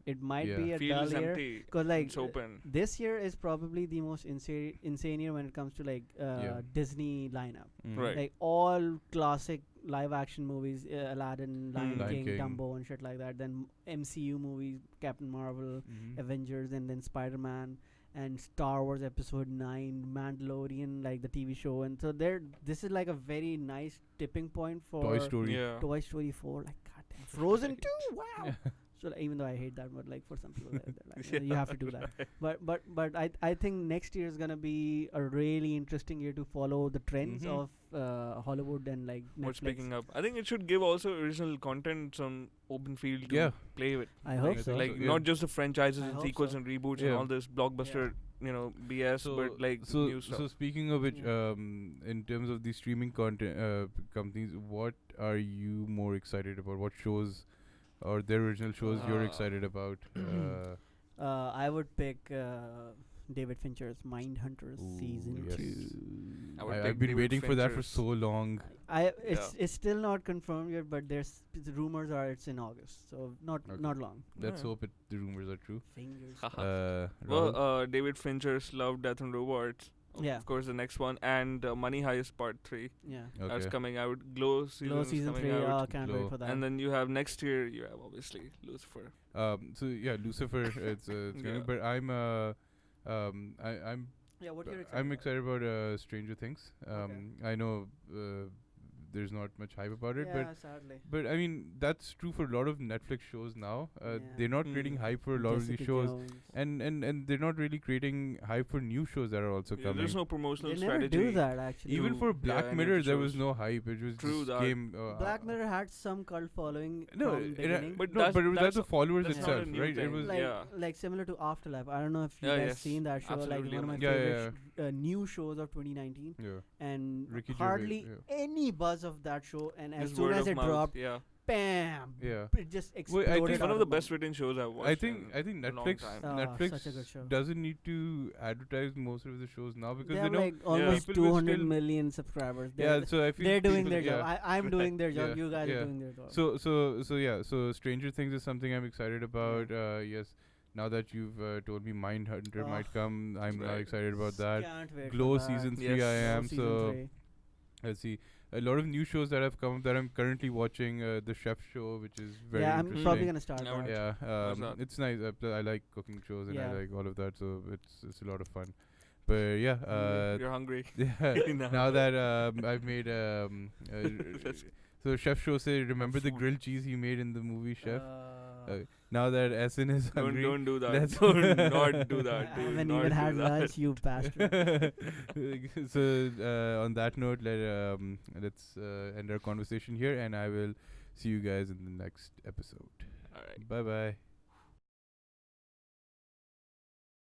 it might Yeah. be a Feels dull year. empty. Because like It's open. this year is probably the most insane year when it comes to like Yeah. Disney lineup. Right. Like all classic live action movies, Aladdin, Lion Lion King, King. Dumbo, and shit like that. Then MCU movies, Captain Marvel, Mhm. Avengers, and then Spider-Man, and Star Wars Episode 9, Mandalorian, like the TV show. And so this is like a very nice tipping point for Toy Story. Yeah. Toy Story 4. Like, goddamn. Frozen 2, wow. So like, even though I hate that, but like for some people, they're like, you have to do that. But I think next year is gonna be a really interesting year to follow the trends Mhm. of Hollywood and like What's Netflix. picking up? I think it should give also original content some open field to Yeah. play with. I hope I so. think Like yeah. not just the franchises I and hope sequels so. and reboots Yeah. and all this blockbuster, BS, but like new stuff. So speaking of which, Yeah. in terms of the streaming content companies, what are you more excited about? What shows or their original shows you're excited about? I would pick David Fincher's Mindhunters Ooh, season yes. 2. I would I've pick been David waiting for that for Fincher's. so long. It's still not confirmed yet, but there's the rumors are it's in August, so not long. Let's Yeah. hope the rumors are true. Fingers. Well, Rahul? David Fincher's Love, Death and Robots. Yeah. Of course, the next one, and Money Heist Part 3. Yeah. That's Okay. coming out. Glow season Glow is season coming 3. out. Can't Glow. wait for that. And then you have next year, you have obviously Lucifer. So yeah, Lucifer. It's coming, Yeah. but I'm yeah, what you're excited I'm about? excited about Stranger Things. I know there's not much hype about it, Yeah, sadly. but I mean that's true for a lot of Netflix shows now. Yeah. They're not creating hype for a lot of these Jessica shows, Jones. and they're not really creating hype for new shows that are also Yeah, coming. there's no promotional They never strategy. do that actually. Even to- for yeah, Black any of Mirror, the there was shows. no hype. It was True just that. came. Black Mirror had some cult following No, from it beginning. But no, that's- but it was that's the followers that's not a itself, new right? It thing. was like yeah. like similar to Afterlife. I don't know if you Yeah, guys yes. seen that show. Absolutely Like one of my amazing. Yeah, favorite new shows of 2019, yeah. and Ricky Gervais, hardly yeah. any buzz of that show. And as Just soon word as of it mouth, dropped, yeah. bam! Yeah. It just Wait, I exploded. think It's one out of the the best written shows I've watched. I think in a long Netflix time. Netflix such a good show. doesn't need to advertise most of the shows now because They they have know like almost people will 200 still- million subscribers. yeah. So I feel They're doing people- their yeah. job. I'm doing their job. Yeah, You guys yeah. are doing their job. So Stranger Things is something I'm excited about. Yes, now that you've told me Mindhunter might come, I'm now Right. excited about that. Can't wait for Glow that. season 3 Yes. I Glow am. season So 3. let's see. A lot of new shows that have come that I'm currently watching. The Chef Show, which is very Yeah, I'm interesting. probably gonna start Yeah, that. Yeah, What's that? it's nice. I like cooking shows and Yeah. I like all of that, so it's a lot of fun. But yeah, You're hungry. yeah. Now that I've made so Chef Show say remember the Food. grilled cheese he made in the movie Chef. Now that SN is hungry, Don't do that. let's- Do not do that. I Do haven't not even do had that. lunch, you bastard. so on that note, let's end our conversation here, and I will see you guys in the next episode. All right. Bye bye.